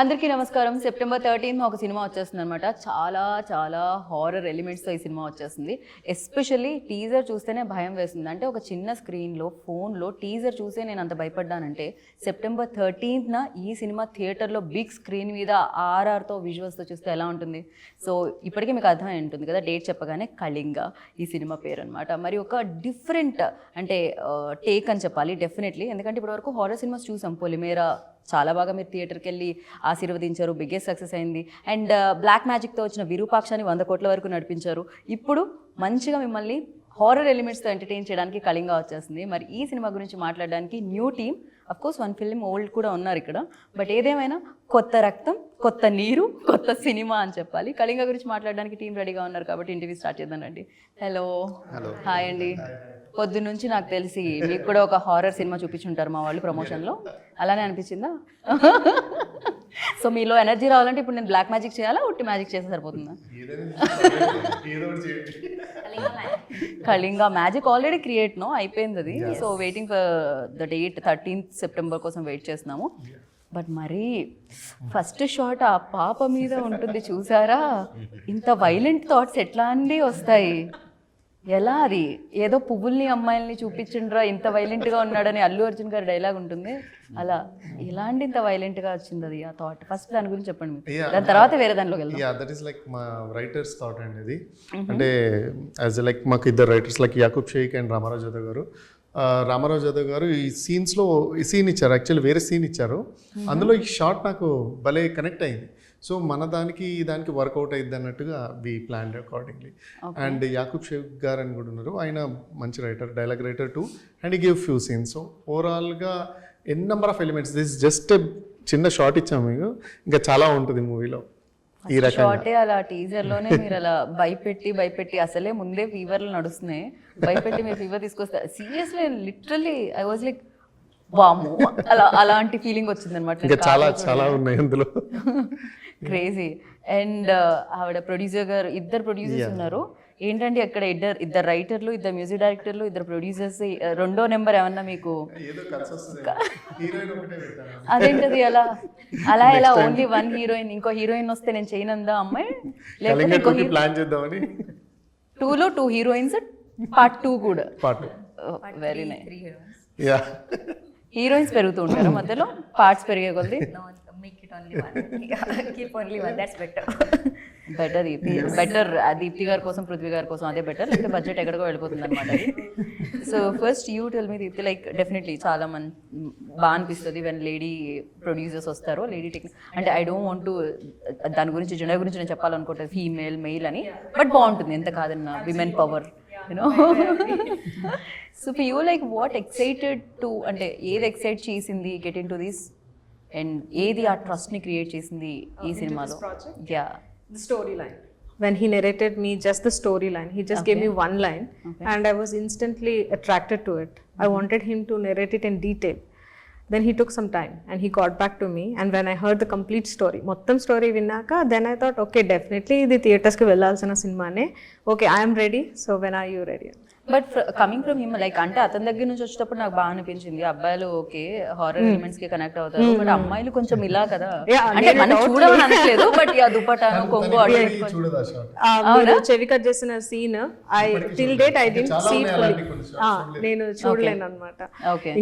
అందరికీ నమస్కారం. సెప్టెంబర్ 13 ఒక సినిమా వచ్చేస్తుంది అనమాట. చాలా చాలా హారర్ ఎలిమెంట్స్తో ఈ సినిమా వచ్చేస్తుంది. ఎస్పెషల్లీ టీజర్ చూస్తేనే భయం వేస్తుంది. అంటే ఒక చిన్న స్క్రీన్లో ఫోన్లో టీజర్ చూసే నేను అంత భయపడ్డానంటే సెప్టెంబర్ 13న ఈ సినిమా థియేటర్లో బిగ్ స్క్రీన్ మీద ఆర్ఆర్తో విజువల్స్తో చూస్తే ఎలా ఉంటుంది. సో ఇప్పటికీ మీకు అర్థమై ఉంటుంది కదా, డేట్ చెప్పగానే కళింగ ఈ సినిమా పేరు అనమాట. మరి ఒక డిఫరెంట్ అంటే టేక్ అని చెప్పాలి డెఫినెట్లీ. ఎందుకంటే ఇప్పటివరకు హారర్ సినిమాస్ చూసాం. పొలిమేరా చాలా బాగా మీరు థియేటర్కి వెళ్ళి ఆశీర్వదించారు, బిగ్గెస్ట్ సక్సెస్ అయింది. అండ్ బ్లాక్ మ్యాజిక్తో వచ్చిన విరూపాక్షని 100 కోట్ల వరకు నడిపించారు. ఇప్పుడు మంచిగా మిమ్మల్ని హారర్ ఎలిమెంట్స్తో ఎంటర్టైన్ చేయడానికి కళింగ వచ్చేస్తుంది. మరి ఈ సినిమా గురించి మాట్లాడడానికి new team, of course 1 film old కూడా ఉన్నారు ఇక్కడ. బట్ ఏదేమైనా కొత్త రక్తం, కొత్త నీరు, కొత్త సినిమా అని చెప్పాలి. కళింగ గురించి మాట్లాడడానికి టీం రెడీగా ఉన్నారు కాబట్టి ఇంటర్వ్యూ స్టార్ట్ చేద్దాం రండి. హలో, హాయ్ అండి. పొద్దున్న నుంచి నాకు తెలిసి మీకు కూడా ఒక హారర్ సినిమా చూపించుంటారు మా వాళ్ళు ప్రమోషన్లో, అలానే అనిపించిందా? సో మీలో ఎనర్జీ రావాలంటే ఇప్పుడు నేను బ్లాక్ మ్యాజిక్ చేయాలా, ఒట్టి మ్యాజిక్ చేస్తే సరిపోతుందా? కళింగ మ్యాజిక్ ఆల్రెడీ క్రియేట్ అయిపోయింది అది. So waiting for the date 13th September కోసం వెయిట్ చేస్తున్నాము. బట్ మరి ఫస్ట్ షాట్ ఆ పాప మీద ఉంటుంది చూసారా? ఇంత వైలెంట్ థాట్స్ ఎట్లా అండి వస్తాయి? ఎలా అది? ఏదో పువ్వుల్ని అమ్మాయిల్ని చూపించిండ్రా ఇంత వైలెంట్గా ఉన్నాడని అల్లు అర్జున్ గారి డైలాగ్ ఉంటుంది. అలా ఎలాంటి ఇంత వైలెంట్గా వచ్చింది అది ఆ థాట్? ఫస్ట్ దాని గురించి చెప్పండి మీరు, దాని తర్వాత వేరే దానిలోకి వెళ్దాం. దట్ ఈస్ లైక్ మా రైటర్స్ థాట్ అండి ఇది. అంటే యాజ్ లైక్ మాకు ఇద్దరు writers like Yakub Shaik and Ramarao Yadav garu. Ramarao Yadav గారు ఈ సీన్స్లో ఈ సీన్ ఇచ్చారు, యాక్చువల్లీ వేరే సీన్ ఇచ్చారు. అందులో ఈ షాట్ నాకు భలే కనెక్ట్ అయింది. సో మన దానికి వర్కౌట్ అయ్యిద్ది అన్నట్టుగా we plan accordingly. And Yakub Shaik గారు అని కూడా ఉన్నారు, ఆయన మంచి writer, dialogue writer too, and ఈ గివ్ ఫ్యూ సీన్స్. సో ఓవరాల్గా n number of elements. This just చిన్న షార్ట్ ఇచ్చాము మీకు, ఇంకా చాలా ఉంటుంది మూవీలో. ఈ షార్టే అలా టీజర్ లోనే మీరు అలా భయపెట్టి అసలే ముందే ఫీవర్లు నడుస్తున్నాయి, భయపెట్టి మీరు ఫీవర్ తీసుకొస్తారు. Seriously literally I was like వాము, అలాంటి ఫీలింగ్ వచ్చింది అనమాట. ఇంకా చాలా చాలా ఉన్నాయి అందులో. క్రేజీ. అండ్ ఆవిడ ప్రొడ్యూసర్ గారు, ఇద్దరు ప్రొడ్యూసర్స్ ఉన్నారు. ఏంటంటే అక్కడ ఇద్దరు రైటర్లు, ఇద్దరు మ్యూజిక్ డైరెక్టర్లు, ఇద్దరు ప్రొడ్యూసర్స్. రెండో నెంబర్ ఏమన్నా మీకు? అదేంటది అలా అలా ఎలా ఓన్లీ 1 హీరోయిన్, ఇంకో హీరోయిన్ వస్తే నేను చేయనందా అమ్మాయి? లేకపోతే ఇంకో ప్లాన్ చేద్దామని 2లో 2 హీరోయిన్స్, పార్ట్ 2 కూడా. Very nice. హీరోయిన్స్ పెరుగుతూ ఉంటారు మధ్యలో, పార్ట్స్ పెరిగే కొద్ది. బెటర్ దీప్తి గారి కోసం, పృథ్వీ గారి కోసం అదే బెటర్, లేకపోతే బడ్జెట్ ఎక్కడికో వెళ్ళిపోతుంది అనమాట. So first you tell me Deepthi, like definitely చాలా బాగా అనిపిస్తుంది వెన్ లేడీ ప్రొడ్యూసర్స్ వస్తారో, లేడీ టెక్నిక్. అంటే ఐ డోంట్ వాంట్ టు దాని గురించి, జెండర్ గురించి నేను చెప్పాలనుకుంటే ఫీమేల్ మెయిల్ అని, బట్ బాగుంటుంది ఎంత కాదన్నా, women power, so for you like what excited to, అంటే ఏది ఎక్సైట్ చేసింది get in to this, and ఏది ఆ ట్రస్ట్ ని క్రియేట్ చేసింది ఈ సినిమాలో? Yeah, the storyline. When he narrated me just the storyline, he just gave me one line, and I was instantly attracted to it. I wanted him to narrate it in detail. Then he took some time and he got back to me, and when I heard the complete story, mottam story vinnaka, then I thought, okay, definitely idi theaters ki vellalsina cinema ne. Okay, I am ready, so when are you ready? But coming from him, like అంటే అతని దగ్గర నుంచి వచ్చేటప్పుడు నాకు బాగా అనిపించింది, అబ్బాయిలు okay horror elements కి కనెక్ట్ అవుతారు, బట్ అమ్మాయిలు కొంచెం ఇలా కదా, అంటే మనం చూడమని అనట్లేదు, బట్ దుపటాను కొంగు అటు చెవి కట్ చేసిన scene till date I didn't see fully, నేను చూడలేను అనమాట.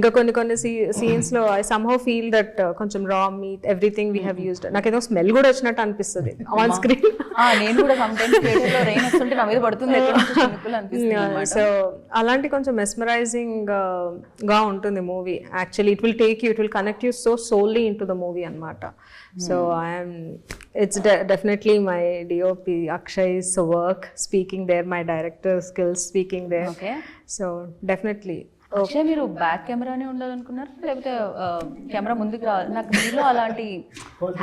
ఇంకా కొన్ని సీన్స్ లో ఐ సమ్హౌ ఫీల్ దట్ కొంచెం రా meet everything we have used, నాకేదో స్మెల్ కూడా వచ్చినట్టు అనిపిస్తుంది ఆన్ స్క్రీన్. నేను కూడా సమ్ టైమ్స్ థియేటర్ లో రెయిన్ వస్తుంటే నా మీద పడుతుంది, అనిపిస్తుంది. సో అలాంటి కొంచెం మెస్మరైజింగ్ గా ఉంటుంది movie. Actually it will take you, it will connect you so solely into the movie మూవీ అనమాట. So it's definitely my DOP Akshay's work speaking there, my director skills speaking there. So definitely. Akshay, మీరు back కెమెరానే ఉండాలనుకున్నారు లేకపోతే camera ముందుకు రావాలి? నాకు మీలో అలాంటి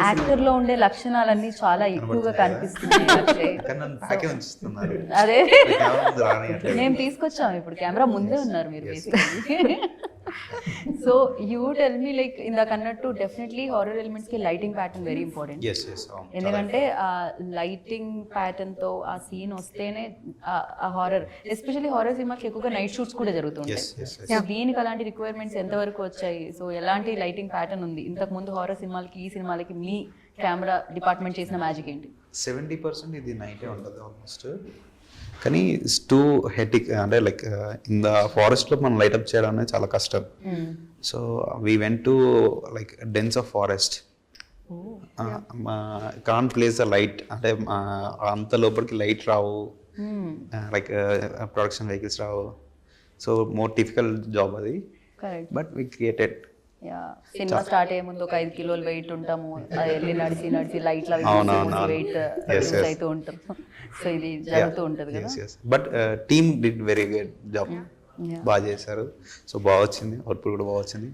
actor లో ఉండే లక్షణాలన్నీ చాలా ఎక్కువగా కనిపిస్తున్నాయి అక్షయ్. అదే మేము తీసుకొచ్చాము, ఇప్పుడు కెమెరా ముందే ఉన్నారు మీరు basically. So you tell me like ఇందాక అన్నట్టు డెఫినెట్లీ హారర్ ఎలిమెంట్స్కి lighting pattern very important. Yes yes ఎందుకంటే ఆ లైటింగ్ ప్యాటర్న్తో ఆ సీన్ వస్తేనే ఆ హారర్, ఎస్పెషల్లీ హారర్ సినిమాకి ఎక్కువగా నైట్ షూట్స్ కూడా జరుగుతుంటాయి. సో దీనికి అలాంటి రిక్వైర్మెంట్స్ ఎంతవరకు వచ్చాయి? సో ఎలాంటి లైటింగ్ ప్యాటర్న్ ఉంది? ఇంతకు ముందు హారర్ సినిమాలకి ఈ సినిమాలకి మీ కెమెరా డిపార్ట్మెంట్ చేసిన మ్యాజిక్ ఏంటి? 70% ఇది నైటే ఉంటుంది ఆల్మోస్ట్. కానీ ఇట్స్ టూ హెటిక్, అంటే లైక్ ఇన్ ద ఫారెస్ట్లో మనం లైట్అప్ చేయడం అనేది చాలా కష్టం. So we went to like dense of forest, can place the light, అంటే అంత లోపలికి లైట్ రావు, లైక్ ప్రొడక్షన్ వెహికల్స్ రావు. సో మోర్ డిఫికల్ట్ జాబ్ అది, correct. But we created. Cinema start అయ్యే ముందు ఒక 5 కిలోలు వెయిట్ ఉంటాము, అది వెళ్ళి నడిచి లైట్లు వెయిట్ అవుతూ ఉంటాం. సో ఇది జరుగుతూ ఉంటుంది కదా. But team did very good job, బాగా చేశారు. సో బాగా వచ్చింది, అవుట్పుట్ కూడా బాగా వచ్చింది.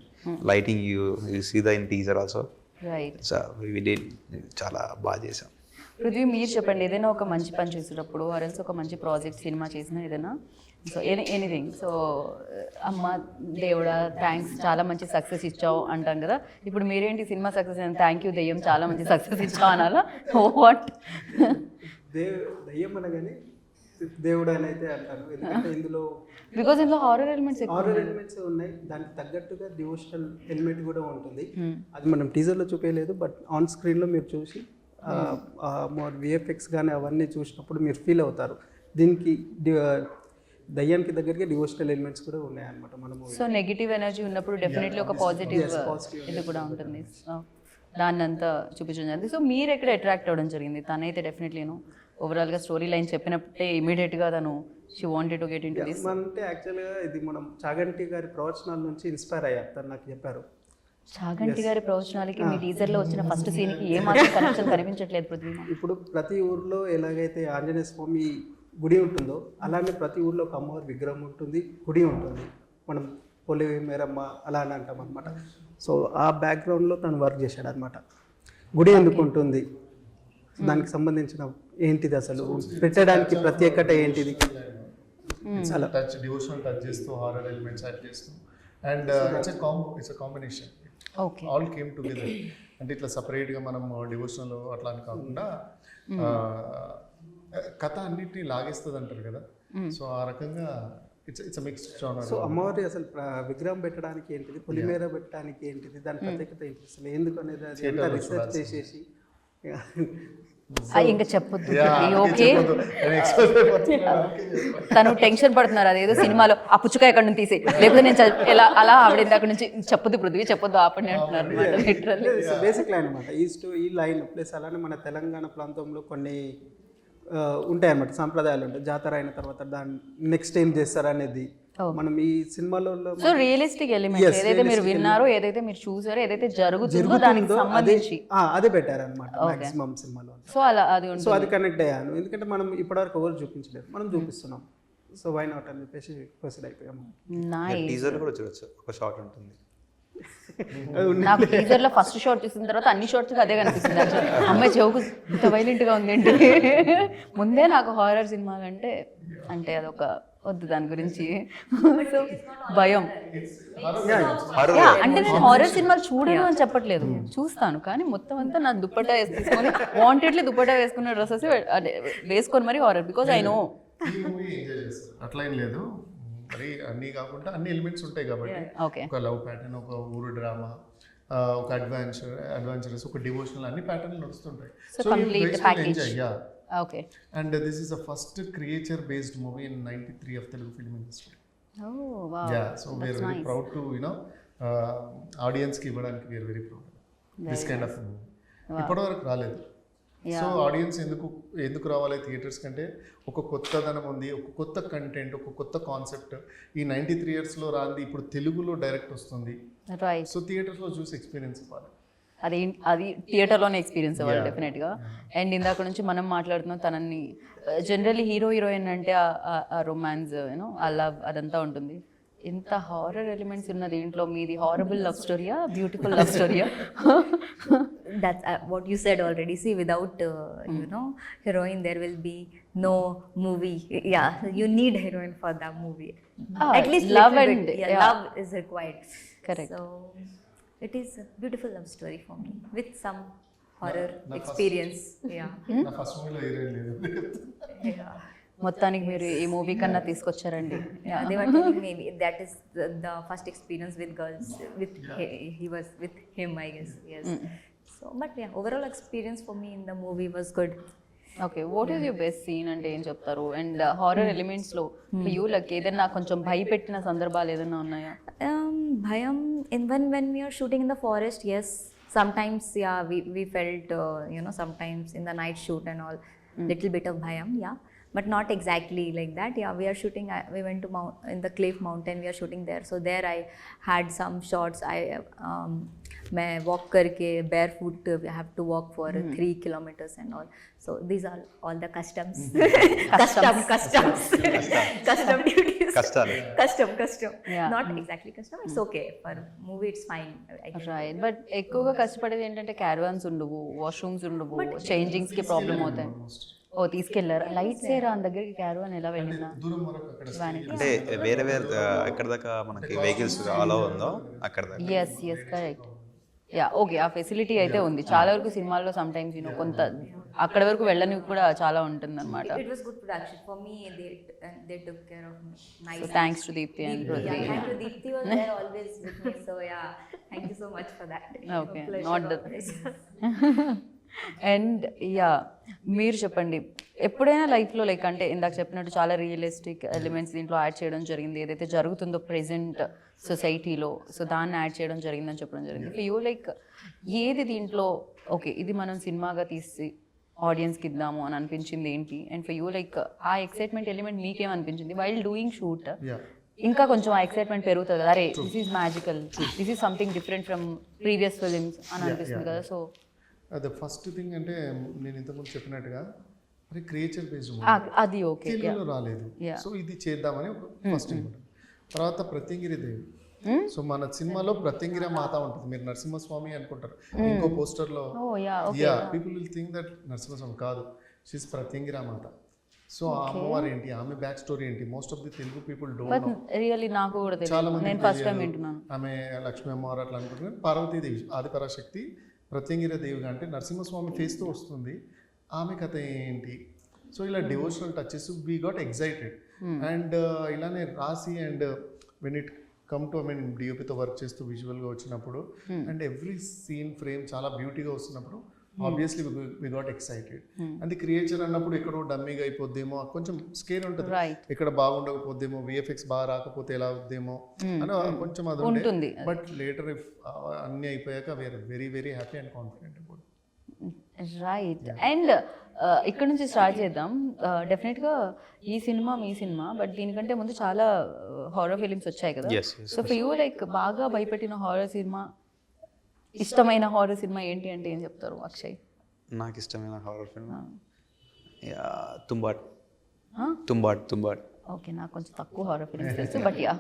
Lighting you see the in teaser also, right. So we did చాలా బాగా చేసాం. పృథ్వీ, మీరు చెప్పండి, ఏదైనా ఒక మంచి పని చేసేటప్పుడు ఆర్ఎల్స్ ఒక మంచి ప్రాజెక్ట్ సినిమా చేసినా ఏదైనా, సో ఎనీథింగ్, సో అమ్మ దేవుడా థ్యాంక్స్ చాలా మంచి సక్సెస్ ఇచ్చావు అంటాం కదా. ఇప్పుడు మీరేంటి సినిమా సక్సెస్ అయిన థ్యాంక్ యూ దెయ్యం చాలా మంచి సక్సెస్ ఇచ్చావు అనాలా? వాట్? దయ్యం అనగానే దేవుడు అని అయితే అంటాను, ఎందుకంటే ఇందులో బికాజ్ ఇందులో హారర్ ఎలిమెంట్స్ హారర్ ఎలిమెంట్స్ ఉన్నాయి, దానికి తగ్గట్టుగా డివోషనల్ ఎలిమెంట్ కూడా ఉంటుంది. అది మనం టీజర్లో చూపించలేదు, బట్ ఆన్ స్క్రీన్లో మీరు చూసి విఎఫ్ఎక్స్ కానీ అవన్నీ చూసినప్పుడు మీరు ఫీల్ అవుతారు. దీనికి దయ్యానికి దగ్గరికి డివోషనల్ ఎలిమెంట్స్ కూడా ఉన్నాయన్నమాట మనము. సో నెగిటివ్ ఎనర్జీ ఉన్నప్పుడు డెఫినెట్లీ ఒక పాజిటివ్ ఇది కూడా ఉంటుంది, దాన్ని అంతా చూపించడం జరిగింది. సో మీరు ఎక్కడ అట్రాక్ట్ అవ్వడం జరిగింది? తనైతే డెఫినెట్లీను ఓవరాల్గా స్టోరీ లైన్ చెప్పినప్పుడే ఇమీడియట్గా తను she wanted to get into this. అంటే యాక్చువల్గా ఇది మనం చాగంటి గారి ప్రవచనాల నుంచి ఇన్స్పైర్ అయ్యారు, తను నాకు చెప్పారు. చాగంటి గారి ప్రవచనాలకి మీ టీజర్లో వచ్చిన ఫస్ట్ సీన్కి ఏ మాత్రం కనెక్షన్ కనిపించట్లేదు పృథ్వీ. ఇప్పుడు ప్రతి ఊర్లో ఎలాగైతే ఆంజనేయ స్వామి గుడి ఉంటుందో అలానే ప్రతి ఊర్లో ఒక అమ్మవారి విగ్రహం ఉంటుంది, గుడి ఉంటుంది. మనం పొలి మేరమ్మ అలా అని అంటాం అనమాట. సో ఆ బ్యాక్గ్రౌండ్లో తను వర్క్ చేశాడు అనమాట. గుడి ఎందుకు ఉంటుంది, దానికి సంబంధించిన ఏంటిది, అసలు పెట్టడానికి ప్రత్యేకత ఏంటిది, చాలా టచ్ డివోషనల్ టచ్ చేస్తూ హారర్ ఎలిమెంట్స్ యాడ్ చేస్తూ and it's combination, okay, all came together. అంటే ఇట్లా సపరేట్గా మనం డివోషనల్ అట్లా అని కాకుండా కథ అన్నిటినీ లాగేస్తుంది అంటారు కదా. సో ఆ రకంగా ఇట్స్ మిక్స్డ్ జానర్. సో అమ్మవారి అసలు విగ్రహం పెట్టడానికి ఏంటిది, పొలిమేర పెట్టడానికి ఏంటిది, దాని ప్రత్యేకత ఏంటి, అసలు ఎందుకు అనేది అది ఎంత రీసెర్చ్ చేసేసి ఇంకా చెప్పొద్దు. ఓకే, తను టెన్షన్ పడుతున్నారు, అదేదో సినిమాలో ఆ పుచ్చుక ఎక్కడ నుంచి తీసి, లేకపోతే నేను ఎలా అలా ఆవిడ ఇందాక నుంచి చెప్పొద్దు పృథ్వీ చెప్పొద్దు ఆపండి అంటున్నారు అనమాట. బేసిక్ లైన్ అనమాట ఈ లైన్ ప్లస్ అలానే మన తెలంగాణ ప్రాంతంలో కొన్ని ఉంటాయన్నమాట, సాంప్రదాయాలు ఉంటాయి. జాతర అయిన తర్వాత దాన్ని నెక్స్ట్ ఏం చేస్తారు అనేది మనం ఈ సినిమాలో. సో రియలిస్టిక్ ఎలిమెంట్ ఏదైతే మీరు విన్నారో, ఏదైతే మీరు చూసారో, ఏదైతే జరుగుతుందో దానికి సంబంధించి అదే పెట్టారన్నమాట మాక్సిమం సినిమాలో. సో అలా అది సో అది కనెక్ట్ అయ్యాను, ఎందుకంటే మనం ఇప్పటివరకు ఎవరు చూపించలేదు, మనం చూపిస్తున్నాం. సో వై నాట్ అని చెప్పేసి ప్రొసీడ్ అయిపోయాము. టీజర్ కూడా చూడొచ్చు, ఒక షాట్ ఉంటుంది. నాకు టీజర్ లో ఫస్ట్ షాట్ చూసిన తర్వాత అన్ని షార్ట్స్ అదే కనిపిస్తుంది. అమ్మాయి చెవుకు ఇంత వైలెంట్ గా ఉంది ఏంటి. ముందే నాకు హారర్ సినిమా అంటే అదొక వద్దు దాని గురించి భయం. అంటే నేను హారర్ సినిమాలు చూడను అని చెప్పట్లేదు, చూస్తాను, కానీ మొత్తం అంతా నా దుప్పట్టా వేసుకొని వాంటెడ్లీ దుప్పట్టా వేసుకున్న డ్రెస్సెస్ వేసుకొని మరి హారర్, బికాజ్ ఐ నో. అట్లా ఏం లేదు, మరి అన్నీ కాకుండా అన్ని ఎలిమెంట్స్ ఉంటాయి కాబట్టి ఒక లవ్ ప్యాటర్న్, ఒక ఊరు డ్రామా, ఒక అడ్వెంచరస్, ఒక డివోషనల్, అన్ని ప్యాటర్న్లు నడుస్తుంటాయి. So complete package. Okay, and this is the first creature based movie in 93 of Telugu film industry. Oh wow. Yeah, so we are very proud to audience కి ఇవ్వడానికి we are very proud. This kind of movie ఇప్పటివరకు రాలేదు. So audience ఎందుకు రావాలి theatres కంటే, ఒక కొత్తదనం ఉంది, ఒక కొత్త కంటెంట్, ఒక కొత్త కాన్సెప్ట్. ఈ 93 yearsలో రాంది ఇప్పుడు తెలుగులో డైరెక్ట్ వస్తుంది. సో థియేటర్స్లో చూసి ఎక్స్పీరియన్స్ ఇవ్వాలి. అది థియేటర్లోనే ఎక్స్పీరియన్స్ అవ్వాలి డెఫినెట్గా. అండ్ ఇందాక నుంచి మనం మాట్లాడుతున్నాం తనని, జనరల్లీ హీరోయిన్ అంటే ఆ రొమాన్స్, ఆ లవ్ అదంతా ఉంటుంది. ఇంత హారర్ ఎలిమెంట్స్ ఉన్న దీంట్లో మీది హారబుల్ లవ్ స్టోరీయా, బ్యూటిఫుల్ లవ్ స్టోరీయా? That's what you said already. See, without heroine, there will be no movie. Yeah, you need heroine for that movie. At least love little and bit. Yeah, love is required. Correct. So it is a beautiful love story for me with some horror experience. Yeah. నా first మూవీలో heroine లేదు. Yeah. మొత్తానికి మీరు ఈ movie కన్నా తీసుకొచ్చారండి. Yeah, they were telling me that is the first experience with girls. With he was with him, I guess. Yes. So, but yeah, overall experience for me in the movie was good. Okay, what is your best scene అంటే ఏం చెప్తారు? And horror elements లో you like ఏదైనా కొంచెం భయపెట్టిన సందర్భాలు ఏదైనా ఉన్నాయా? Bhayam, when we are shooting in the forest, yes. Sometimes, yeah, we felt, sometimes in the night shoot and all, little bit of bhayam, yeah. But not exactly like that. Yeah, we are shooting, we went to in the Cliff Mountain, we are shooting there. So there I had some shots. मैं walk करके barefoot, I have to walk for 3 kilometers and all. So these are all the customs. Custom duties. Custom. Yeah. Not exactly custom. It's okay. For movie, it's fine. I think. Right, but ఎక్కువగా కష్టపడేది ఏంటంటే caravans ఉండవు, washrooms ఉండవు, changings కి problem అవుతాయి. ఓ తీసుకెళ్లారు lights ఏ రాని దగ్గరికి క్యారవాన్ ఎలా వెళ్ళిందా? దూరం వరకు అక్కడ అంటే వేరే ఎక్కడ దాకా మనకి వెహికల్స్ అలో ఉందో అక్కడ దాకా. Yes correct. యా ఓకే, ఆ ఫెసిలిటీ అయితే ఉంది. చాలా వరకు సినిమాల్లో సమ్ టైమ్స్ కొంత అక్కడ వరకు వెళ్ళని కూడా చాలా ఉంటుంది అనమాట. It was good production for me. They took care of me. Nice. So thanks to Deepthi and Prithvi. Yeah, thank you. Deepthi was there always with me. So yeah, thank you so much for that. Okay, Pleasure not the always. And yeah మీరు చెప్పండి, ఎప్పుడైనా లైఫ్లో like అంటే ఇందాక చెప్పినట్టు చాలా realistic elements దీంట్లో add చేయడం జరిగింది, ఏదైతే జరుగుతుందో ప్రెజెంట్ సొసైటీలో, సో దాన్ని యాడ్ చేయడం జరిగిందని చెప్పడం జరిగింది. ఫర్ యూ లైక్ ఏది దీంట్లో ఓకే ఇది మనం సినిమాగా తీసి ఆడియన్స్కి ఇద్దాము అని అనిపించింది ఏంటి? అండ్ ఫర్ యూ లైక్ ఆ ఎక్సైట్మెంట్ ఎలిమెంట్ మీకేమనిపించింది వైల్ డూయింగ్ షూట్? ఇంకా కొంచెం ఆ ఎక్సైట్మెంట్ పెరుగుతుంది కదా, అరే this is magical, this is something different from previous films అని అనిపిస్తుంది కదా. సో అదే ఫస్ట్ థింగ్ అంటే నేను ఇంతకుముందు చెప్పినట్టుగా అది క్రియేచర్ బేస్డ్ అది ఓకే తెలుగులో రాలేదు, సో ఇది చేద్దామని ఫస్ట్ థింగ్. తర్వాత ప్రత్యంగిరి దేవి, సో మన సినిమాలో ప్రత్యంగిరి మాత ఉంటుంది. మీరు నరసింహస్వామి అనుకుంటారు ఇంకో పోస్టర్లో, yeah people will think that Narasimhaswamy కాదు, షీస్ ప్రత్యంగిరి మాత. సో ఆ అమ్మవారు ఏంటి, ఆమె బ్యాక్ స్టోరీ ఏంటి, most of the Telugu people don't know. Really నాకు కూడా చాలా తెలియదు, మంది నేను ఫస్ట్ టైం వింటున్నాను. ఆమె లక్ష్మీ అమ్మవారు అట్లా అనుకుంటున్నారు. పార్వతీదేవి ఆదిపరాశక్తి, ప్రత్యంగిరి దేవిగా అంటే నరసింహస్వామి ఫేస్తో వస్తుంది. ఆమె కథ ఏంటి, సో ఇలా devotional touches we got excited. And ఇలానే రాసి and when it come to డిఓపితో వర్క్ చేస్తూ విజువల్గా వచ్చినప్పుడు అండ్ ఎవ్రీ సీన్ ఫ్రేమ్ చాలా బ్యూటీగా వస్తున్నప్పుడు obviously we got excited. And creature అన్నప్పుడు ఎక్కడో డమ్మీగా అయిపోద్దేమో, కొంచెం స్కేర్ ఉంటుంది, ఇక్కడ బాగుండకపోద్దేమో, విఎఫ్ఎక్స్ బాగా రాకపోతే ఎలా అవుద్దేమో అని కొంచెం అది ఉంటుంది. బట్ లేటర్ ఇఫ్ అన్నీ అయిపోయాక we are very very happy and confident about. Right, and ఇక్కడ నుంచి స్టార్ట్ చేద్దాం. డెఫినెట్గా ఈ సినిమా మీ సినిమా, బట్ దీనికంటే ముందు చాలా హారర్ ఫిలిమ్స్ వచ్చాయి కదా. సో ఫర్ యూ లైక్ బాగా భయపెట్టిన హారర్ సినిమా, ఇష్టమైన హారర్ సినిమా ఏంటి అంటే ఏం చెప్తారు అక్షయ్? నాకు ఇష్టమైన హారర్ ఫిల్మ్ తుంబాడ్. ఓకే, నాకు కొంచెం తక్కువ హారర్ ఫిలిమ్స్ తెలుసు, బట్ యా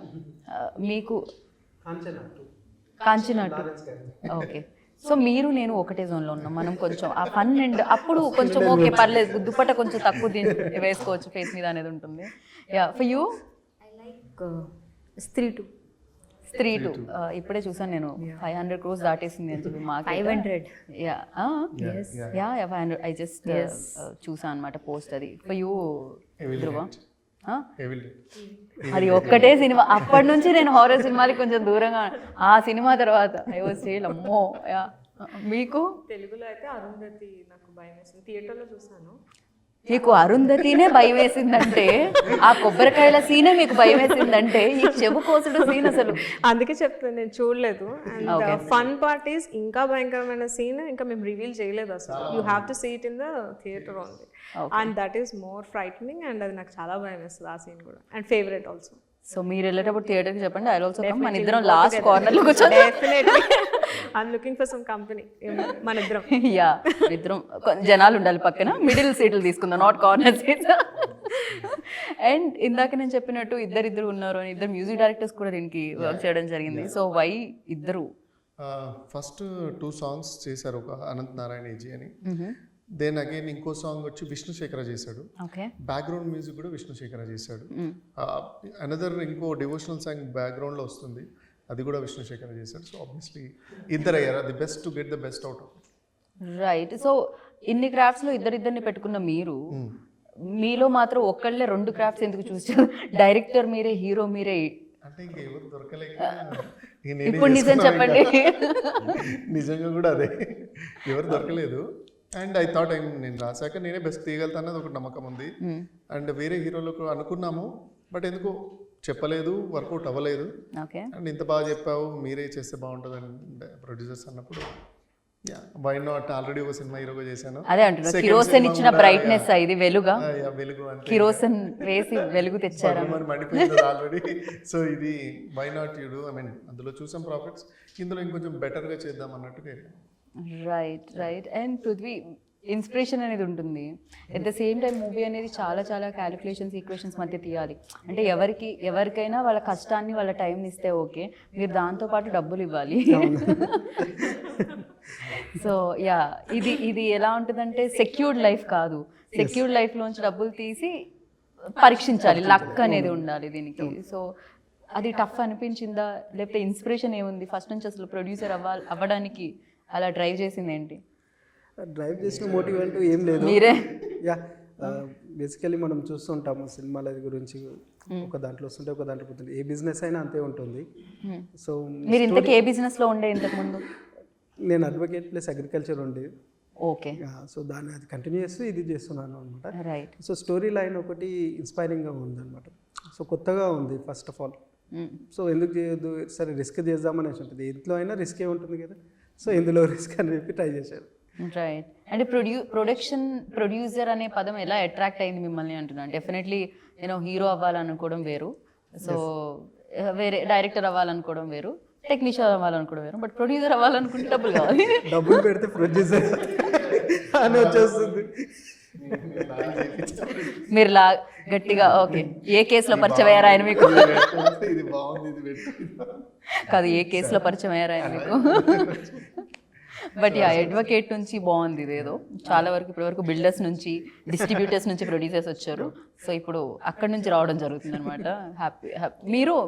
మీకు కాంచనా ఓకే. సో మీరు నేను ఒకటే జోన్లో ఉన్నాం, మనం కొంచెం ఆ ఫన్ అండ్ అప్పుడు కొంచెం ఓకే పర్లేదు, దుప్పట కొంచెం తక్కువ వేసుకోవచ్చు ఫేస్ మీద అనేది ఉంటుంది. Yeah for you? I like Stree 2. ఇప్పుడే చూసాను నేను, 500 crores దాటేసింది అని చెప్పి మాకు 500. యా 500 ఐ జస్ట్ చూసాను అనమాట పోస్ట్. అది ఫర్ యూ ధ్రువ? అది ఒక్కటే సినిమా, అప్పటి నుంచి నేను హారర్ సినిమాలకి కొంచెం దూరంగా. ఆ సినిమా తర్వాత ఐ వాజ్ సేల్ అమ్మో. మీకు? తెలుగులో అయితే అరుంధతి నాకు భయం వేసింది, థియేటర్లో చూసాను. మీకు అరుంధతినే భయం వేసిందంటే, ఆ కొబ్బరికాయల సీనే మీకు భయం వేసిందంటే, ఈ చెవు కోసుడు సీన్ అసలు అందుకే చెప్తాను, నేను చూడలేదు. అండ్ ఫన్ పార్ట్ ఈస్ ఇంకా భయంకరమైన సీన్ ఇంకా మేము రివీల్ చేయలేదు అసలు. You have to see it in the theatre only, and that is more frightening. And అది నాకు చాలా భయం వేస్తుంది ఆ సీన్ కూడా, అండ్ ఫేవరెట్ ఆల్సో. సో మీరు వెళ్ళేటప్పుడు థియేటర్కి చెప్పండి, ఐ ఆల్సో కమ్. మన ఇద్దరం లాస్ట్ కార్నర్లో కూర్చొని definitely I'm looking for some company. మన ఇద్దరం యా ఇద్దరం జనాలు ఉండాలి పక్కన, మిడిల్ సీట్లు తీసుకుందాం, నాట్ కార్నర్ సీట్స్. అండ్ ఇందాక నేను చెప్పినట్టు ఇద్దరు ఉన్నారు అని, ఇద్దరు మ్యూజిక్ డైరెక్టర్స్ కూడా దీనికి వర్క్ చేయడం జరిగింది. సో వై ఇద్దరు? ఫస్ట్ 2 songs చేశారు, ఒక అనంత్ నారాయణ ఏజీ అని. దెన్ అగైన్ ఇంకో సాంగ్ వచ్చి విష్ణుశేఖర చేశాడు. ఓకే. బ్యాక్గ్రౌండ్ మ్యూజిక్ కూడా విష్ణుశేఖర చేశాడు. అనదర్ ఇంకో డివోషనల్ సాంగ్ బ్యాక్గ్రౌండ్లో వస్తుంది, అది కూడా విష్ణుశేఖర చేశాడు. సో ఆబ్వియస్లీ ఇద్దరు అయ్యారు, the best to get the best out of. Right. So ఇన్ని క్రాఫ్ట్స్లో ఇద్దరిద్దరిని పెట్టుకున్న మీరు, మీలో మాత్రం ఒక్కళ్ళే 2 క్రాఫ్ట్స్ ఎందుకు చూసారు? డైరెక్టర్ మీరే, హీరో మీరే. అంటే ఇంక ఎవరు దొరకలేక ఇక నేనే ఇప్పుడు నిజం చెప్పండి. నిజంగా కూడా అదే, ఎవరు దొరకలేదు. అండ్ ఐ థాట్ నేను రాశాక నేనే బెస్ట్ తీయగలుగుతా అన్నది ఒక నమ్మకం ఉంది. అండ్ వేరే హీరోలకు అనుకున్నాము, బట్ ఎందుకో చెప్పలేదు, వర్కౌట్ అవ్వలేదు. ఓకే. అండ్ ఇంత బాగా చెప్పావు, మీరే చేస్తే బాగుంటుంది అని ప్రొడ్యూసర్స్ అన్నప్పుడు వై నాట్, ఆల్రెడీ ఒక సినిమా హీరోగా చేశాను. అదే అంటున్నా, కిరోసన్ ఇచ్చిన బ్రైట్నెస్ ఇది వెలుగా. వెలుగు అంటే కిరోసన్ వేసి వెలుగు తెచ్చారా? మరి మండిపోయింది ఆల్రెడీ. సో ఇది why not you do, I mean అందులో చూసాం ప్రాఫిట్స్, ఇందులో ఇంకొంచెం బెటర్గా చేద్దాం అన్నట్టుగా. Right right. And Prithvi, inspiration అనేది ఉంటుంది, at the same time movie అనేది చాలా చాలా క్యాలిక్యులేషన్స్, ఈక్వేషన్స్ మధ్య తీయాలి. అంటే ఎవరికైనా వాళ్ళ కష్టాన్ని, వాళ్ళ టైంని ఇస్తే ఓకే, మీరు దాంతోపాటు డబ్బులు ఇవ్వాలి. సో యా, ఇది ఎలా ఉంటుందంటే సెక్యూర్డ్ లైఫ్ కాదు, సెక్యూర్డ్ లైఫ్లోంచి డబ్బులు తీసి పరీక్షించాలి, లక్ అనేది ఉండాలి దీనికి. సో అది టఫ్ అనిపించిందా, లేకపోతే ఇన్స్పిరేషన్ ఏముంది ఫస్ట్ నుంచి? అసలు ప్రొడ్యూసర్ అవ్వడానికి అలా డ్రైవ్ చేసింది ఏంటి? డ్రైవ్ చేసిన మోటివ్ అంటూ ఏం లేదు. మీరే? యా, బేసికలీ మనం చూస్తుంటాము సినిమాల గురించి, ఒక దాంట్లో వస్తుంటే ఒక దాంట్లో పోతుంది. ఏ బిజినెస్ అయినా అంతే ఉంటుంది. సో మీరు ఇంతకీ ఏ బిజినెస్లో ఉండే ఇంతకు ముందు? నేను అడ్వకేట్ ప్లస్ అగ్రికల్చర్ ఉండే. ఓకే. సో దాన్ని అది కంటిన్యూ చేస్తూ ఇది చేస్తున్నాను అనమాట. రైట్. సో స్టోరీ లైన్ ఒకటి ఇన్స్పైరింగ్గా ఉందన్నమాట. సో కొత్తగా ఉంది ఫస్ట్ ఆఫ్ ఆల్. సో ఎందుకు చేయొద్దు, సరే రిస్క్ చేద్దామని ఉంటుంది. ఇంట్లో అయినా రిస్కే ఉంటుంది కదా, సో ఇందులో రిస్క్ అని చెప్పి ట్రై చేశారు. రైట్. అంటే ప్రొడ్యూసర్ అనే పదం ఎలా అట్రాక్ట్ అయింది మిమ్మల్ని అంటున్నాను. డెఫినెట్లీ నేను హీరో అవ్వాలనుకోవడం వేరు, సో వేరే డైరెక్టర్ అవ్వాలనుకోవడం వేరు, టెక్నీషియన్ అవ్వాలనుకోవడం వేరు, బట్ ప్రొడ్యూసర్ అవ్వాలనుకుంటే డబ్బులు కావాలి. డబ్బులు పెడితే ప్రొడ్యూసర్ అని వచ్చేస్తుంది. మీరు గట్టిగా ఓకే, ఏ కేసులో పరిచయం అయ్యారా ఆయన మీకు? ఇది బాగుంది, ఇది పెట్టు. కాదు, ఏ కేసులో పరిచయం అయ్యారా ఆయన మీకు? బట్ యా, అడ్వకేట్ నుంచి బాగుంది ఇదేదో. చాలా వరకు ఇప్పటివరకు బిల్డర్స్ నుంచి, డిస్ట్రిబ్యూటర్స్ నుంచి ప్రొడ్యూసర్స్ వచ్చారు. సో ఇప్పుడు అక్కడి నుంచి రావడం జరుగుతుంది అనమాట. హ్యాపీ.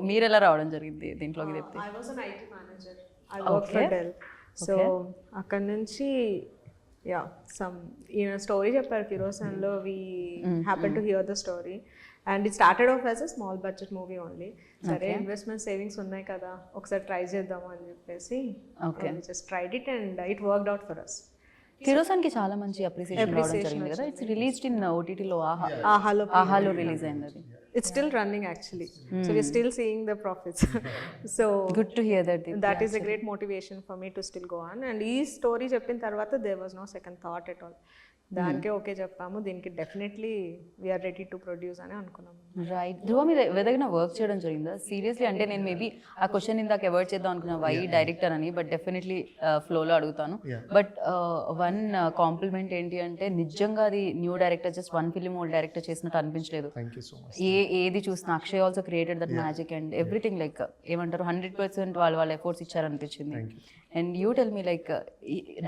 మీరు ఎలా రావడం జరిగింది దీంట్లోకి చెప్తే? I was an IT manager. I worked for Dell. So అక్కడ నుంచి స్టోరీ చెప్పారు కిరోసన్లో. We happen to hear the story and it started off as a small budget movie only. సరే ఇన్వెస్ట్మెంట్ సేవింగ్స్ ఉన్నాయి కదా, ఒకసారి ట్రై చేద్దాము అని చెప్పేసి just tried it and it worked out for us. కిరోసన్కి చాలా మంచి అప్రిసియేషన్ రావడం జరిగింది కదా. ఇట్స్ రిలీజ్డ్ ఇన్ ఓటీటీలో, ఆహాలో రిలీజ్ అయింది అది. It's still running actually. So we're still seeing the profits. So good to hear that. That is a great motivation for me to still go on. And ee story cheppin tarvata there was no second thought at all. దానికే okay చెప్పాము, దీనికి definitely we are ready to produce అని అనుకున్నాము. Right. ధ్రువ మీద ఏదైనా work చేయడం జరిగిందా seriously? అంటే నేను మేబీ ఆ క్వశ్చన్ ఇందాక అవాయిడ్ చేద్దాం అనుకున్నా, వై డైరెక్టర్ అని, బట్ డెఫినెట్లీ ఫ్లోలో అడుగుతాను. బట్ వన్ కాంప్లిమెంట్ ఏంటి అంటే, నిజంగా అది new director, just one film old director చేసినట్టు అనిపించలేదు. ఏది చూసినా Akshay also created that magic and everything, like ఏమంటారు 100% వాళ్ళ ఎఫర్ట్స్ ఇచ్చారనిపించింది. And you tell me, like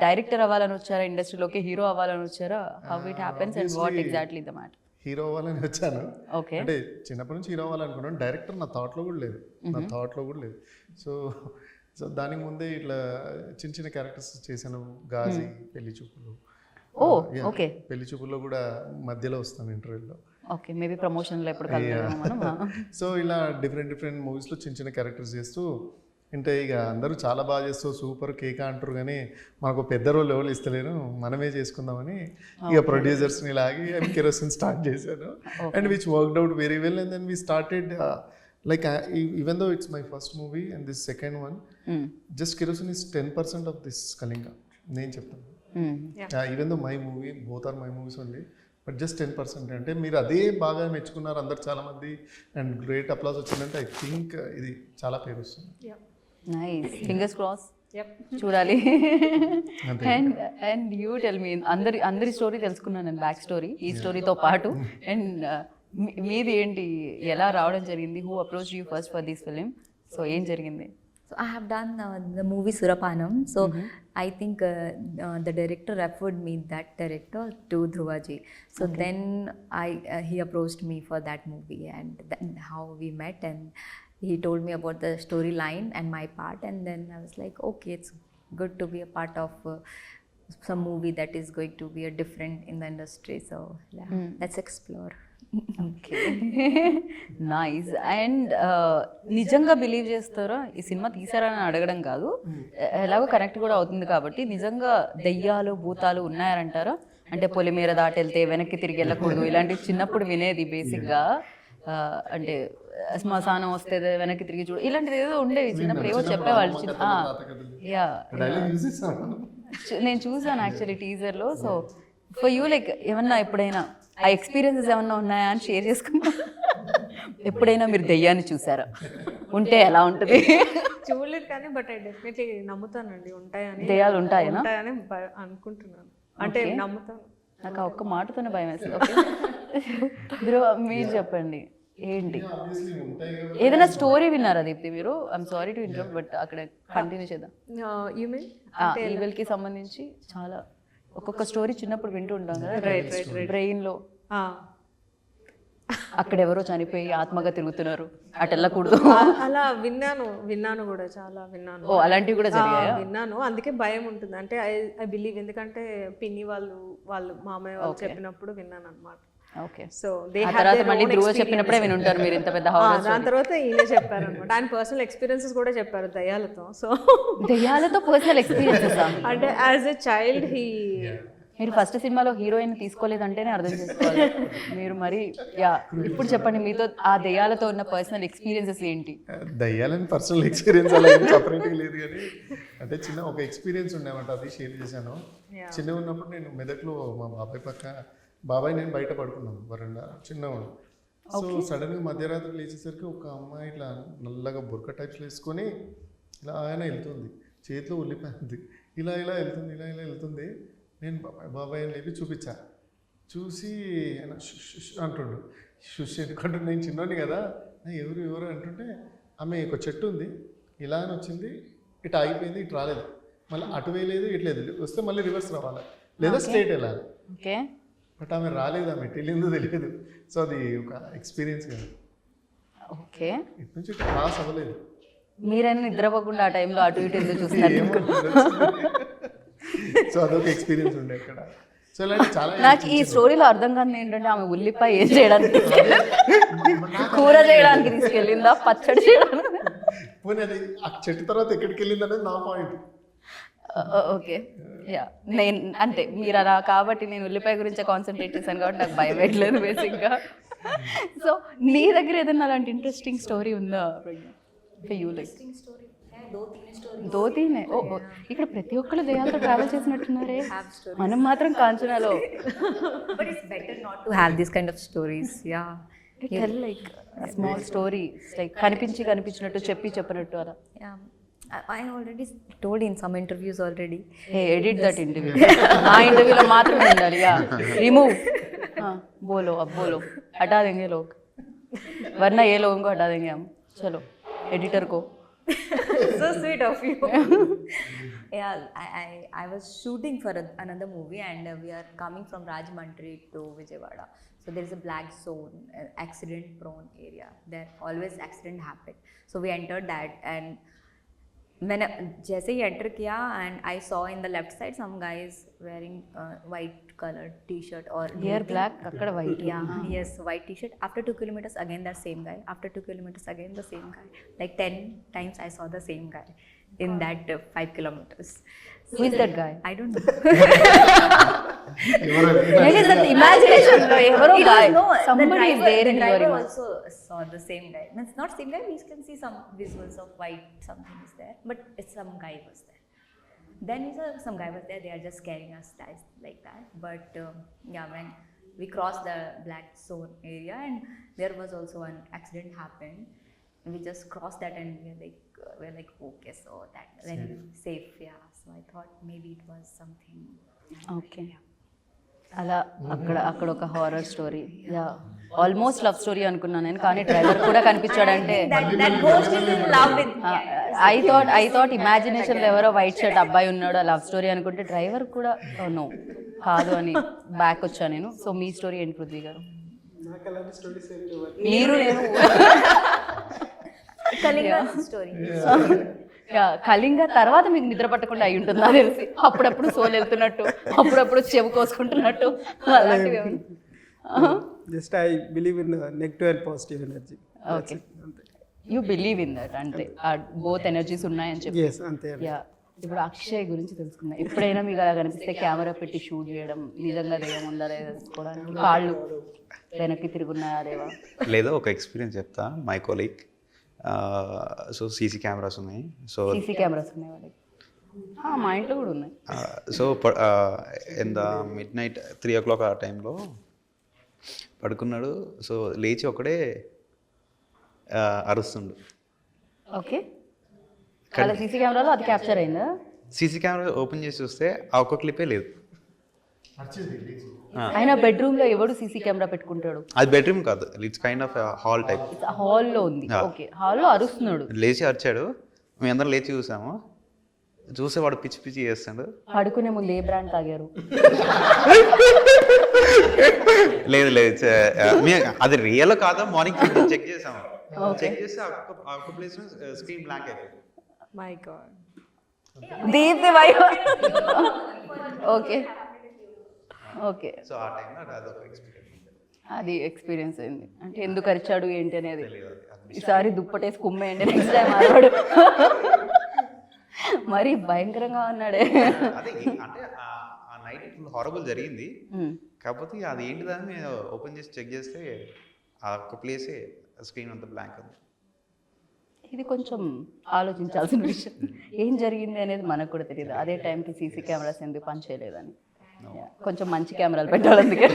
director అవ్వాలని వచ్చారా ఇండస్ట్రీలోకి, హీరో అవ్వాలని వచ్చారా? How it happens and what exactly the matter? Hero అవ్వాలని వచ్చాను. ఓకే. అంటే చిన్నప్పటి నుంచి హీరో అవ్వాలనుకున్నాను. డైరెక్టర్ నా థాట్లో కూడా లేదు. సో దానికి ముందే ఇట్లా చిన్న చిన్న క్యారెక్టర్స్ చేశాను. గాజీ, పెళ్లి చూపులు. ఓకే. పెళ్లి చూపుల్లో కూడా మధ్యలో వస్తాను ఇంటర్వ్యూలో. ఓకే, మేబీ ప్రమోషన్లో ఎప్పుడు కలుద్దాం మనం. సో ఇలా డిఫరెంట్ మూవీస్లో చిన్న చిన్న క్యారెక్టర్స్ చేస్తూ, అంటే ఇక అందరూ చాలా బాగా చేస్తూ సూపర్ కేకా అంటారు, కానీ మనకు పెద్ద రోల్ ఎవరు ఇస్తలేరు, మనమే చేసుకుందామని ఇక ప్రొడ్యూసర్స్ని లాగి అండ్ కిరోసిన్ స్టార్ట్ చేశాను. And which worked out very well. And then we started like even though it's my first movie and this second one, just kerosene is 10% of this Kalinga. నేను చెప్తాను, even though my movie, both are my movies only, but just 10%. అంటే మీరు అదే బాగా మెచ్చుకున్నారు అందరు చాలామంది and great applause వచ్చిందంటే ఐ థింక్ ఇది చాలా పేరు వస్తుంది. Nice, fingers cross. చూడాలి. అండ్ యూ టెల్ మీ, అందరి స్టోరీ తెలుసుకున్నాను నేను, బ్యాక్ స్టోరీ ఈ స్టోరీతో పాటు. అండ్ మీది ఏంటి, ఎలా రావడం జరిగింది? Who approach you first for this film? So ఏం జరిగింది? So I have done the movie Surapanam. So I think the director referred me that director to Dhruvaji. So then he approached me for that movie, and then how we met, and he told me about the storyline and my part, and then I was like, okay, it's good to be a part of some movie that is going to be a different in the industry. So yeah, let's explore. Okay nice. And నిజంగా believe చేస్తారా ఈ cinema తీసారని అడగడం కాదు, ఎలాగో connect కూడా అవుతుంది కాబట్టి, నిజంగా దెయ్యాలు భూతాలు ఉన్నాయంటారా? అంటే పొలిమేర దాటి వెళ్తే వెనక్కి తిరిగి వెళ్ళకూడదు ఇలాంటివి చిన్నప్పుడు వినేది బేసిక్గా. అంటే శ్మశానం వస్తే వెనక్కి తిరిగి చూడు ఇలాంటిది ఏదో ఉండేవి చిన్నప్పుడు, ఏవో చెప్పేవాళ్ళు. యా నేను చూసాను యాక్చువల్లీ టీజర్లో. సో ఫర్ యూ లైక్ ఏమన్నా ఎప్పుడైనా ఆ ఎక్స్పీరియన్సెస్ ఏమన్నా ఉన్నాయా అని షేర్ చేసుకున్నా? ఎప్పుడైనా మీరు దెయ్యాన్ని చూసారా? ఉంటే ఎలా ఉంటుంది? చూడలేదు కానీ బట్ ఐ డెఫినెట్లీ నమ్ముతానండి ఉంటాయని. దెయ్యాలు ఉంటాయనా? ఉంటాయని అనుకుంటున్నాను, అంటే నమ్ముతాను. నాకు ఆ ఒక్క మాటతోనే భయం వేస్తుంది. ఓకే మీరు చెప్పండి ఏంటి ఏదైనా స్టోరీ విన్నారా దీప్తి మీరు? I'm sorry to interrupt but అక్కడ కంటిన్యూ చేద్దాం. యూ మీన్ ఈవిల్కి సంబంధించి చాలా ఒక్కొక్క స్టోరీ చిన్నప్పుడు వింటూ ఉంటాం కదా, బ్రెయిన్లో అక్కడ ఎవరో చనిపోయి ఆత్మగా తిరుగుతున్నారు, అటు వెళ్ళకూడదు అలా విన్నాను కూడా, చాలా విన్నాను. ఓ అలాంటివి కూడా జరిగాయా? విన్నాను, అందుకే భయం ఉంటుంది. అంటే ఐ బిలీవ్, ఎందుకంటే పిన్ని వాళ్ళు మామయ్య వాళ్ళు చెప్పినప్పుడు విన్నాను అనమాట. ఓకే. సో ఆ తర్వాత మళ్ళీ ధ్రువ చెప్పినప్పుడే వినుంటారు మీరు ఇంత పెద్ద హారర్. దాని తర్వాత ఈయన చెప్పారు అనమాట, ఆయన పర్సనల్ ఎక్స్పీరియన్సెస్ కూడా చెప్పారు దయ్యాలతో. సో దయ్యాలతో పర్సనల్ ఎక్స్పీరియన్సెస్ అంటే యాజ్ ఎ చైల్డ్ మీరు ఫస్ట్ సినిమాలో హీరోయిన్ తీసుకోలేదంటేనే అర్థం చేసుకోవాలి మీరు. మరి యా ఇప్పుడు చెప్పండి మీతో ఆ దయ్యాలతో ఉన్న పర్సనల్ ఎక్స్పీరియన్సెస్ ఏంటి? దయ్యాలని పర్సనల్ ఎక్స్పీరియన్స్ అలా ఏం సపరేట్గా లేదు కానీ, అంటే చిన్న ఒక ఎక్స్పీరియన్స్ ఉండేమంట, అది షేర్ చేశాను. చిన్నగా ఉన్నప్పుడు నేను మెదక్లో మా బాబాయ్ నేను బయట పడుకున్నాను వరండా చిన్నవాడు. సో సడన్గా మధ్యరాత్రి లేచేసరికి ఒక అమ్మాయి ఇట్లా నల్లగా బుర్క టైప్స్ వేసుకొని ఇలా ఆయన వెళ్తుంది, చేతిలో ఉల్లిపోయింది, ఇలా వెళ్తుంది. నేను బాబాయ్ అని లేపి చూపించా, చూసి ఆయన అంటుండు. షుష్ ఎందుకంటే నేను చిన్నోని కదా, ఎవరు అంటుంటే ఆమె ఒక చెట్టు ఉంది ఇలా అని వచ్చింది, ఇటు ఆగిపోయింది, ఇటు రాలేదు, మళ్ళీ అటు వేయలేదు ఇటు లేదు, వస్తే మళ్ళీ రివర్స్ రావాలి లేదా స్ట్రైట్ వెళ్ళాలి. ఓకే. బట్ ఆమె రాలేదు, ఆమె తెలియదు తెలియదు. సో అది ఒక ఎక్స్పీరియన్స్ కదా. ఓకే. ఇటు నుంచి క్లాస్ అవ్వలేదు. మీరైనా నిద్రపోకుండా ఆ టైంలో అటు ఇటు ఎందుకు చూస్తారు? సో అదొక ఎక్స్పీరియన్స్ ఉండే అక్కడ. సో ఇలాంటి చాలా నాకు ఈ స్టోరీలో అర్థం కాదు ఏంటంటే ఆమె ఉల్లిపాయ ఏం చేయడానికి కూర చేయడానికి తీసుకెళ్ళిందా, పచ్చడి చేయడానికి? పోనీ అది ఆ చెట్టు తర్వాత ఎక్కడికి వెళ్ళింది అనేది నా పాయింట్. ఓకే. యా నేను అంటే మీరు అలా కాబట్టి నేను ఉల్లిపాయ గురించే కాన్సన్ట్రేట్ చేశాను కాబట్టి నాకు భయం పెట్టలేదు బేసిక్గా. సో నీ దగ్గర ఏదైనా అలాంటి ఇంట్రెస్టింగ్ స్టోరీ ఉందా? యూ లైక్ దోతీనే. ఓ ఇక్కడ ప్రతి ఒక్కరు దయ్యాలతో ట్రావెల్ చేసినట్టున్నారే, మనం మాత్రం కాంచనాలో. But it's better not to have this kind of stories. Yeah. Tell like small story, like కనిపించినట్టు చెప్పినట్టు అలా. Yeah. I already told in some interviews already. Hey, edit that interview. ఆ ఇంటర్వ్యూలో మాత్రమే ఉండాలి. Yeah remove. बोलो अब बोलो, हटा देंगे लोग वरना ये लोगों को हटा देंगे हम. चलो एडिटर को. So sweet of you. Yeah, I was shooting for another movie and we are coming from Rajahmundry to Vijayawada. So there is a black zone, accident prone area. There always accident happen. So we entered that and मैंने जैसे ही enter किया and I saw in the left side some guys wearing white colored t-shirt or Here black, akkada white. Yeah, yes, white t-shirt. After 2 kilometers again that same guy. After 2 kilometers again the same guy. Like 10 times I saw the same guy in that 5 kilometers. Who is that guy? I don't know. Maybe that imagination lo evaro It guy. was no, Somebody is there the in your driver image. also saw the same guy. Means not same guy, we can see some visuals of white something is there, but it's some guy was there. Then we saw some guy was there, they are just carrying us like that. But yeah, when we crossed the black zone area and there was also an accident happened. We just crossed that and we're like okay, so that then safe, yeah. So I thought maybe it was something. Okay. అలా అక్కడ ఒక horror story. Yeah almost love story అనుకున్నాను నేను, కానీ driver కూడా కనిపించాడంటే That ghost is in love with I thought imagination లో ఎవరో white shirt అబ్బాయి ఉన్నాడు లవ్ స్టోరీ అనుకుంటే డ్రైవర్ కూడా నో కాదు అని బ్యాక్ వచ్చా నేను. సో మీ స్టోరీ ఏంటి పృథ్వీ గారు? నాకు అలాంటి స్టోరీస్ ఏం లేవు. మీరు నేను Kalinga story. కళింగ తర్వాత మీకు నిద్ర పట్టకుండా అయి ఉంటుంది నాకు తెలిసి. అప్పుడప్పుడు సోల్ వెళ్తున్నట్టు, అప్పుడప్పుడు చెవు కోసుకుంటున్నట్టు అలాంటివి ఏమైనా? Just I believe in negative and positive energy. Okay, you believe in that అంటే బోత్ ఎనర్జీస్ ఉన్నాయని చెప్పి. ఎస్ అంతే. యా, ఇప్పుడు అక్షయ్ గురించి తెలుసుకుందాం. ఎప్పుడైనా మీకు అలా కనిపిస్తే కెమెరా పెట్టి షూట్ చేయడం, నిజంగా దెయ్యం ఉందా లేదా తెలుసుకోవడానికి, కాళ్ళు వెనక్కి తిరుగున్నాయా లేవా? లేదా ఒక ఎక్స్పీరియన్స్ చెప్తా. My colleague so CC cameras ఉన్నాయి. సో సీసీ కెమెరాస్ ఉన్నాయి వాళ్ళకి. మా ఇంట్లో కూడా ఉన్నాయి. So in the mid night 3 o'clock ఆ టైంలో పడుకున్నాడు. సో లేచి ఒకడే అరుస్తుండు. ఓకే, అలా సీసీ కెమెరాలో అది క్యాప్చర్ అయిందా? సీసీ కెమెరా ఓపెన్ చేసి చూస్తే ఆ ఒక్క క్లిప్పే లేదు. ఆయన బెడ్రూమ్ లో ఎవడు సీసీ కెమెరా పెట్టుకుంటాడు? అది బెడ్రూమ్ కాదు, it's kind of hall type. హాల్లో ఉంది. ఓకే, హాల్లో అరుస్తున్నాడు. లేచి అరిచాడు. మేము అందరం లేచి చూసాము. చూసే వాడు పిచ్చి పిచ్చి చేస్తాడు. పడుకునే ముందు ఏ బ్రాండ్ తాగారు? లేదు లేదు, అది రియల్ కాదా మార్నింగ్ చెక్ చేసాము. చెక్ చేస్తే ఆ ఒక్క ప్లేస్ స్క్రీన్ బ్లాంక్ అయిపోయింది. My God. దీప్తి భయ. ఓకే ఓకే, సో ఆ టైంలో అదొక ఎక్స్పీరియన్స్. అది ఎక్స్పీరియన్స్ అయింది. అంటే ఎందుకు అరిచాడు ఏంటి అనేది. ఈసారి దుప్పటేసి కుమ్మేయండి నెక్స్ట్ టైం ఆడవాడు. మరి భయంకరంగా ఉన్నాడే. అదే అంటే ఆ నైట్ ఫుల్ హారబుల్ జరిగింది. కాకపోతే అది ఏంటిదని మేము ఓపెన్ చేసి చెక్ చేస్తే ఆ ఒక్క ప్లేసే స్క్రీన్ అంతా బ్లాంక్ ఉంది. ఇది కొంచెం ఆలోచించాల్సిన విషయం. ఏం జరిగింది అనేది మనకు కూడా తెలియదు. అదే టైంకి సీసీ కెమెరాస్ ఎందుకు పని చేయలేదని. కొంచెం మంచి కెమెరాలు పెట్టాలి అందుకే.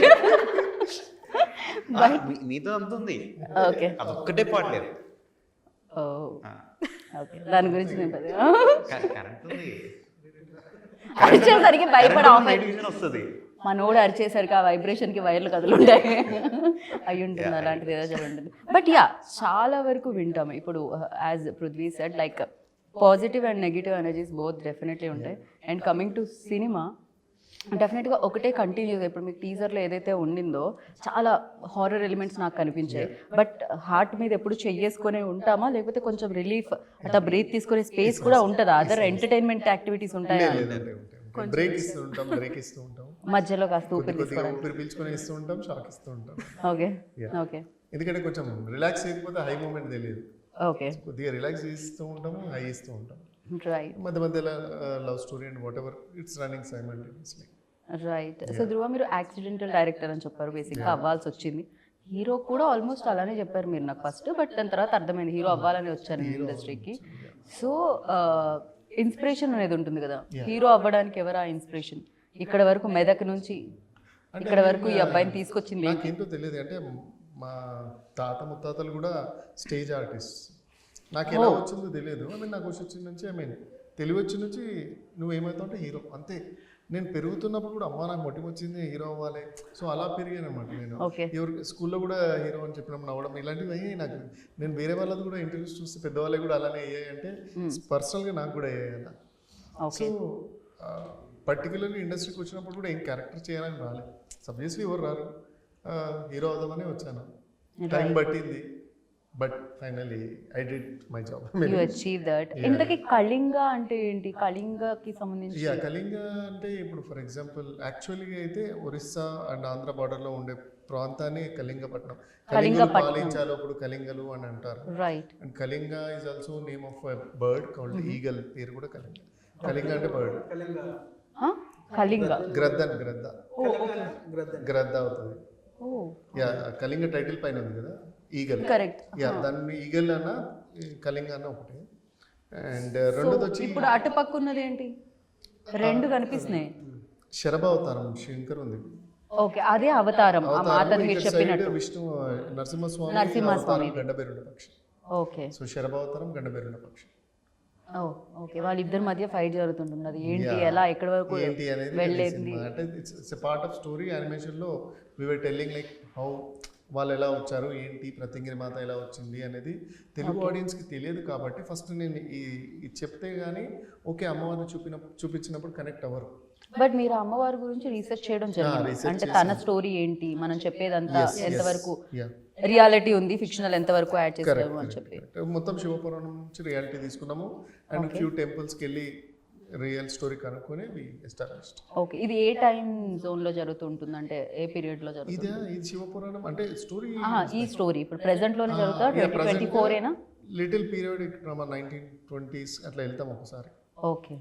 మీతో అంత ఉంది. ఓకే, అదొక్కటే పాడలేదు. ఓకే, దాని గురించి నేను కరెంట్ ఉంది. అరిచేసరికి భయపడి ఆఫ్ వస్తుంది. మనోడు అరిచేసరికి ఆ వైబ్రేషన్కి వైర్లు కదులుంటాయి. అయి ఉంటుంది, అలాంటిది ఏదో జరిగి ఉంటుంది. బట్ యా, చాలా వరకు వింటాము. ఇప్పుడు as Prithvi said, like positive and negative energies both definitely ఉంటాయి. అండ్ కమింగ్ టు సినిమా, డెఫినెట్గా ఒకటే కంటిన్యూగా ఇప్పుడు మీకు టీజర్లో ఏదైతే ఉండిందో చాలా హారర్ ఎలిమెంట్స్ నాకు కనిపించాయి. బట్ హార్ట్ మీద ఎప్పుడు చెయ్యేసుకునే ఉంటామా, లేకపోతే కొంచెం రిలీఫ్ అట్లా బ్రీత్ తీసుకునే స్పేస్ కూడా ఉంటుందా? అదర్ ఎంటర్టైన్మెంట్ యాక్టివిటీస్ ఉంటాయా? బ్రేక్ ఇస్తూ ఉంటాం, బ్రేక్ ఇస్తూ ఉంటాం, మధ్యలో కాస్త ఊపిరి కొద్దిగా ఊపిరి పీల్చుకొని ఇస్తూ ఉంటాం, షాక్ ఇస్తూ ఉంటాం. ఓకే ఓకే ఎందుకంటే కొంచెం రిలాక్స్ అయిపోతే హై మూమెంట్ తెలియదు. ఓకే, కొద్దిగా రిలాక్స్ ఇస్తూ ఉంటాము, హై ఇస్తూ ఉంటాం. రైట్ మధ్య మధ్యలో love story and whatever it's running simultaneously. Right. So Dhruva, మీరు యాక్సిడెంటల్ డైరెక్టర్ అని చెప్పారు. బేసిక్గా అవ్వాల్సి వచ్చింది. హీరో కూడా ఆల్మోస్ట్ అలానే చెప్పారు మీరు నాకు ఫస్ట్. బట్ దాని తర్వాత అర్థమైంది హీరో అవ్వాలని వచ్చాను ఇండస్ట్రీకి. సో ఇన్స్పిరేషన్ అనేది ఉంటుంది కదా, హీరో అవ్వడానికి ఎవరా ఇన్స్పిరేషన్? ఇక్కడ వరకు మెదక్ నుంచి ఇక్కడ వరకు ఈ అబ్బాయిని తీసుకొచ్చింది. నాకేంటో తెలియదు. అంటే మా తాత ముత్తాతలు కూడా స్టేజ్ ఆర్టిస్ట్. నాకు ఎలా వచ్చిందో తెలియదు. నాకు వచ్చిన నుంచి తెలివి వచ్చిన నుంచి నువ్వు ఏమవుతావు అంటే హీరో అంతే. నేను పెరుగుతున్నప్పుడు కూడా అమ్మ నాకు మొట్టిమ వచ్చింది హీరో అవ్వాలి. సో అలా పెరిగాను అనమాట నేను. ఎవరు స్కూల్లో కూడా హీరో అని చెప్పినప్పుడు నవ్వడం ఇలాంటివి అయ్యాయి నాకు. నేను వేరే వాళ్ళది కూడా ఇంటర్వ్యూస్ చూస్తే పెద్దవాళ్ళకి కూడా అలానే అయ్యాయి. అంటే పర్సనల్గా నాకు కూడా అయ్యాయి అలా. సో పర్టికులర్లీ ఇండస్ట్రీకి వచ్చినప్పుడు కూడా ఏం క్యారెక్టర్ చేయాలని రాలేదు. సబ్జెక్ట్స్లీ ఎవరు రారు, హీరో అవుదామని వచ్చాను. టైం పట్టింది, but finally I did my job. You achieve that. ఇంతకీ కళింగ అంటే ఏంటి? కళింగకి సంబంధించి కళింగ అంటే ఇప్పుడు ఫర్ ఎగ్జాంపుల్ యాక్చువల్గా అయితే ఒరిస్సా అండ్ ఆంధ్ర బార్డర్లో ఉండే ప్రాంతాన్ని కళింగపట్నం, కళింగలు పాలించాలో ఇప్పుడు కళింగలు అని అంటారు. Right. And Kalinga is also name of bird called eagle. పేరు కూడా కళింగ. కళింగ అంటే బర్డ్. కళింగ గ్రద్ద అని గ్రద్ద అవుతుంది. కళింగ టైటిల్ పైన ఉంది కదా ఈగల్. కరెక్ట్. దాన్ని ఈగల్ అన్న కళింగ అన్న ఒకటి. అండ్ రెండోది వచ్చి ఇప్పుడు అటుపక్క ఉన్నది ఏంటి? రెండు కనిపిస్తున్నాయి. శరభ అవతారం శంకర్ ఉంది. ఓకే, అదే అవతారం. ఆ మాతది మీరు చెప్పినట్టు విష్ణు నరసింహస్వామి గండబెరుండ పక్షి. ఓకే. సో శరభ అవతారం గండబెరుండ పక్షి. ఓకే, వాళ్ళిద్దరి మధ్య ఫైట్ జరుగుతుంటుంది. అది ఏంటి, ఎలా, ఎక్కడి వరకు ఏంటి అనేది వెళ్ళేది అంటే it's part of story. Animation లో వి వర్ టెల్లింగ్ లైక్ హౌ వాళ్ళు ఎలా వచ్చారు ఏంటి, ప్రత్యంగిరి మాత ఎలా వచ్చింది అనేది తెలుగు ఆడియన్స్కి తెలియదు కాబట్టి ఫస్ట్ నేను ఇది చెప్తే కానీ ఓకే అమ్మవారిని చూపించినప్పుడు కనెక్ట్ అవ్వరు. బట్ మీరు అమ్మవారి గురించి రీసెర్చ్ చేయడం జరిగింది, research అంటే తన స్టోరీ ఏంటి, మనం చెప్పేదంతా ఎంతవరకు Yeah. రియాలిటీ ఉంది, ఫిక్షనల్ ఎంతవరకు యాడ్ చేస్తాము అని చెప్పి. మొత్తం శివపురాణం నుంచి రియాలిటీ తీసుకున్నాము అండ్ ఫ్యూ టెంపుల్స్కి వెళ్ళి రియల్ స్టోరీ కనుక్కొని ఎస్టాబ్లిష్డ్. ఓకే, ఇది ఏ టైం జోన్ లో జరుగుతుంటుంది, అంటే ఏ పీరియడ్ లో జరుగుతుంది? ఇది శివపురాణం అంటే స్టోరీ ఈ స్టోరీ ఇప్పుడు ప్రెసెంట్ లోనే జరుగుతా 2024 ఏనా? లిటిల్ పీరియడ్ డ్రామా 1920s అట్లా వెళ్తాం ఒకసారి. Okay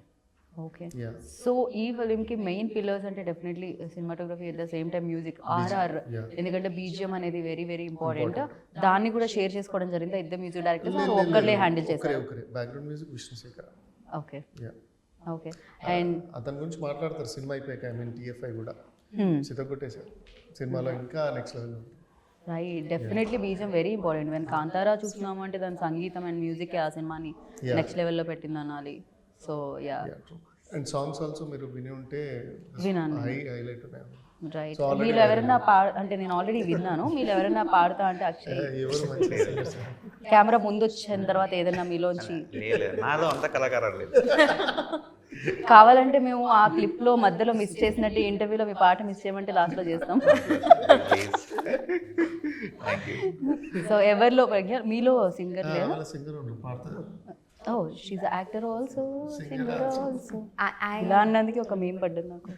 okay. Yeah. సో ఈ ఫిలిం కి మెయిన్ పిల్లర్స్ అంటే definitely cinematography at the same time music, RR, ఎందుకంటే బీజిఎం అనేది వెరీ వెరీ ఇంపార్టెంట్. దాన్ని కూడా షేర్ చేసుకోవడం జరిగింది ఇద్దరు మ్యూజిక్ డైరెక్టర్స్, ఒక్కర్లే హ్యాండిల్ చేశారు. ఒకరే background music Vishnushekhar. Okay Yeah. Okay. And అతని గురించి మాట్లాడతారు సినిమా అయిపోయాక, ఐ మీన్ టీఎఫ్ఐ కూడా చితగొట్టేశారు సినిమాలో, ఇంకా నెక్స్ట్ లెవెల్ ఉంది. Right, definitely BGM very important. When Kantara చూస్తున్నాము అంటే దాని సంగీతం అండ్ మ్యూజిక్ ఆ సినిమాని నెక్స్ట్ లెవెల్లో పెట్టింది అనాలి. So yeah, and songs also మీరు విని ఉంటే విన్నాను. హైలైట్ ఉన్నాయి. రైట్, మీరు ఎవరైనా అంటే నేను ఆల్రెడీ విన్నాను, మీరు ఎవరైనా పాడతా అంటే అక్షయ్ ఎవరు మంచి singers? కెమెరా ముందు వచ్చిన తర్వాత ఏదైనా మీలోంచి నాలో అంత కళాకారం లేదు. కావాలంటే మేము ఆ క్లిప్ లో మధ్యలో మిస్ చేసినట్టు ఇంటర్వ్యూలో మీ పాట మిస్ చేయమంటే లాస్ట్ లో చేస్తాం. సో ఎవరిలో మీలో సింగర్ లేదా? వాళ్ళ సింగర్ ఉన్నారు పాడతారు. ఓ she actor also, singer also. I ఇలా అన్నందుకు ఒక మేం పడ్డది నాకు.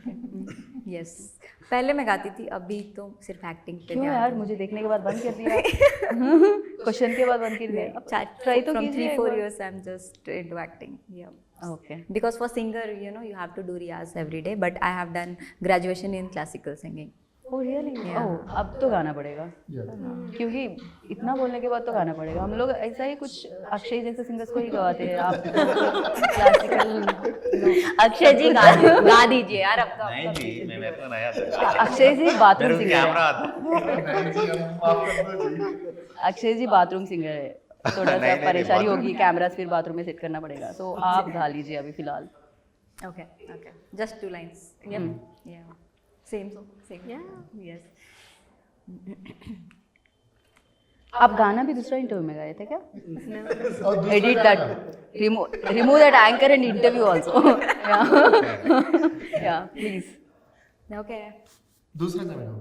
yes, पहले मैं गाती थी, अभी तो सिर्फ एक्टिंग पे क्यों यार, मुझे देखने के बाद बंद कर दिया, क्वेश्चन के बाद बंद कर दिया. अब ट्राई तो from कीजिए 3-4 years I'm just into acting. Yeah. Okay. Because for singer, you have to do riyaz every day, but I have done graduation in classical singing. Oh really? Oh अब तो गाना पड़ेगा, क्योंकि इतना बोलने के बाद तो गाना पड़ेगा. हम लोग ऐसा ही कुछ अक्षय जैसे सिंगर्स को ही गवाते हैं. आप क्लासिकल अक्षय जी गा दीजिए यार. अब तो अक्षय जी बाथरूम सिंगर है. अक्षय जी बाथरूम सिंगर है, थोड़ा सा परेशानी होगी, कैमरास फिर बाथरूम में सेट करना पड़ेगा. तो आप गा लीजिए अभी फिलहाल. Okay. Just 2 lines. Yeah. Same song. Same. Yeah. Yes. आप गाना भी दूसरा इंटरव्यू में गाए थे क्या? Edit that, remove that anchor and interview also. या प्लीज. Okay. दूसरा गाना गाओ.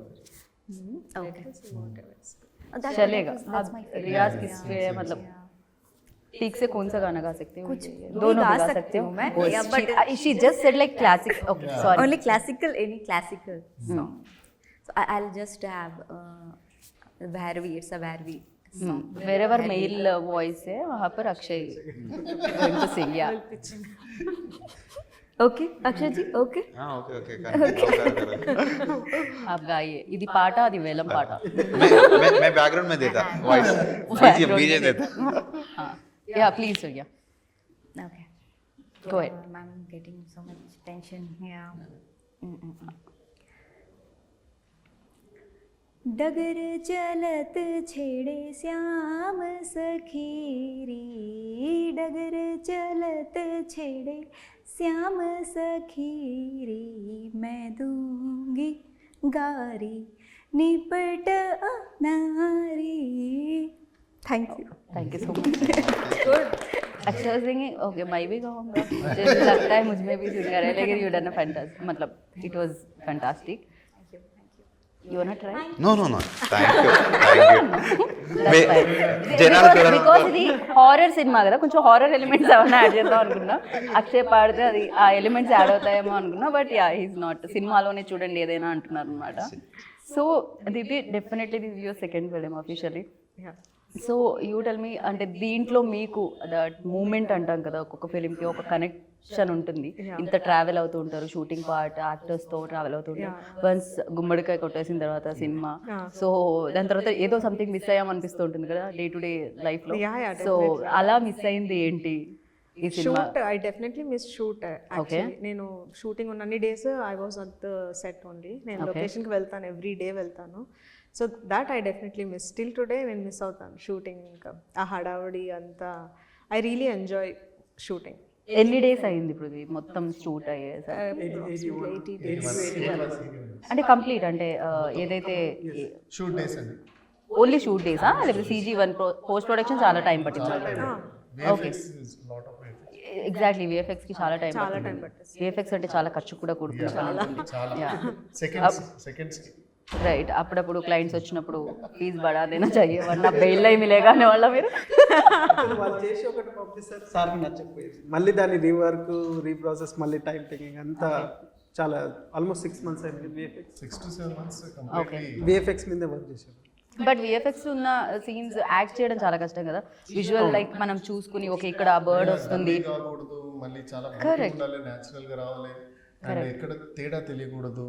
Okay. चलेगा. That's आप my favorite. रियाज किस पे मतलब ठीक से कौन सा गाना गा सकते हो? कुछ दोनों गा भी गा सकती सकते हो. हूँ मैं. Oh, Yeah, but she just said like classic. Okay, sorry. only classical, any classical song. So I'll just have Bhairavi. It's a Bhairavi song. Wherever male voice है वहाँ पर Akshay going to sing. Yeah. Okay, Akshay ji. Okay. Okay आप गाइए. ఇది పాట, అది వేలం పాట. मैं बैकग्राउंड में देता वॉइस, बीजे देता. Yeah, please Surya. Okay. Go ahead. I'm getting so much tension. Yeah. डगर चलत छेड़े श्याम सखीरी, डगर चलत छेड़े श्याम सखीरी, मैं दूंगी गारी निपट नारी. Thank you. Thank you so much. Good. अच्छा सिंगिंग. ओके, मैं भी गाऊंगा. मुझे लगता है मुझ में भी सिंगर है, लेकिन यू डन अ फैंटास्टिक, मतलब it was fantastic. You wanna try? No, thank you. జనాలు బికాస్ ఇది హారర్ సినిమా కదా, కొంచెం హారర్ ఎలిమెంట్స్ ఏమైనా యాడ్ చేద్దాం అనుకున్నా. అక్షయ్ పాడితే అది ఆ ఎలిమెంట్స్ యాడ్ అవుతాయేమో అనుకున్నా, బట్ యా హీస్ నాట్. సినిమాలోనే చూడండి ఏదైనా అంటున్నారు అనమాట. సో ఇది definitely this your second film officially. So you tell మీ, అంటే దీంట్లో మీకు దట్ మూమెంట్ అంటాం కదా, ఒక్కొక్క ఫిలింకి ఒక కనెక్షన్ ఉంటుంది. ఇంత ట్రావెల్ అవుతూ ఉంటారు, షూటింగ్ పార్ట్, యాక్టర్స్తో ట్రావెల్ అవుతూ ఉంటారు. వన్స్ గుమ్మడికాయ కొట్టేసిన తర్వాత సినిమా, సో దాని తర్వాత ఏదో సంథింగ్ మిస్ అయ్యాం అనిపిస్తూ ఉంటుంది కదా డే టు డే లైఫ్లో. సో అలా మిస్ అయింది ఏంటి ఈ cinema? Shoot, I definitely missed shoot actually. నేను షూటింగ్ ఉన్న అన్ని days I was at the set only. నేను లొకేషన్కి వెళ్తాను, ఎవ్రీ డే వెళ్తాను. So that I definitely miss. Still today నేను మిస్ అవుతాను షూటింగ్. ఇంకా ఆ హడావుడి అంతా ఐ రియలీ ఎంజాయ్ షూటింగ్. ఎన్ని డేస్ అయింది ఇప్పుడు ఇది మొత్తం షూట్ అయ్యేసరికి? 80 days. అంటే కంప్లీట్ అంటే ఏదైతే షూట్ డేస్ అండి ఓన్లీ షూట్ డేసా లేకపోతే CG1 పోస్ట్ ప్రొడక్షన్ చాలా టైం పట్టింది? VFX is lot of VFX. Exactly విఎఫ్ఎక్స్కి చాలా టైం పడుతుంది. విఎఫ్ఎక్స్ అంటే చాలా ఖర్చు కూడా కూడుతుంది. Seconds right. అప్పుడప్పుడు క్లయింట్స్ వచ్చినప్పుడు ఫీజు బడాదేనా చెయ్యి వల్ల బెయిల్ అయి మిలేగానే వాళ్ళ మీరు వాళ్ళు చేసి ఒకటి పంపిస్తారు, సార్కి నచ్చకపోయేది, మళ్ళీ దాన్ని రీవర్క్ రీప్రాసెస్ మళ్ళీ టైం టేకింగ్ అంతా చాలా ఆల్మోస్ట్ 6 months అయింది VFX. 6 to 7 months completely. VFX మీదే వర్క్ చేశాను. బట్ విఎఫ్ఎక్స్ ఉన్న సీన్స్ యాక్ట్ చేయడం చాలా కష్టం కదా. విజువల్ లైక్ మనం చూసుకుని ఓకే ఇక్కడ ఆ బర్డ్ వస్తుంది, కాకూడదు, మళ్ళీ చాలా beautiful ఉండాలి, న్యాచురల్ గా రావాలి, అండ్ ఎక్కడ తేడా తెలియకూడదు.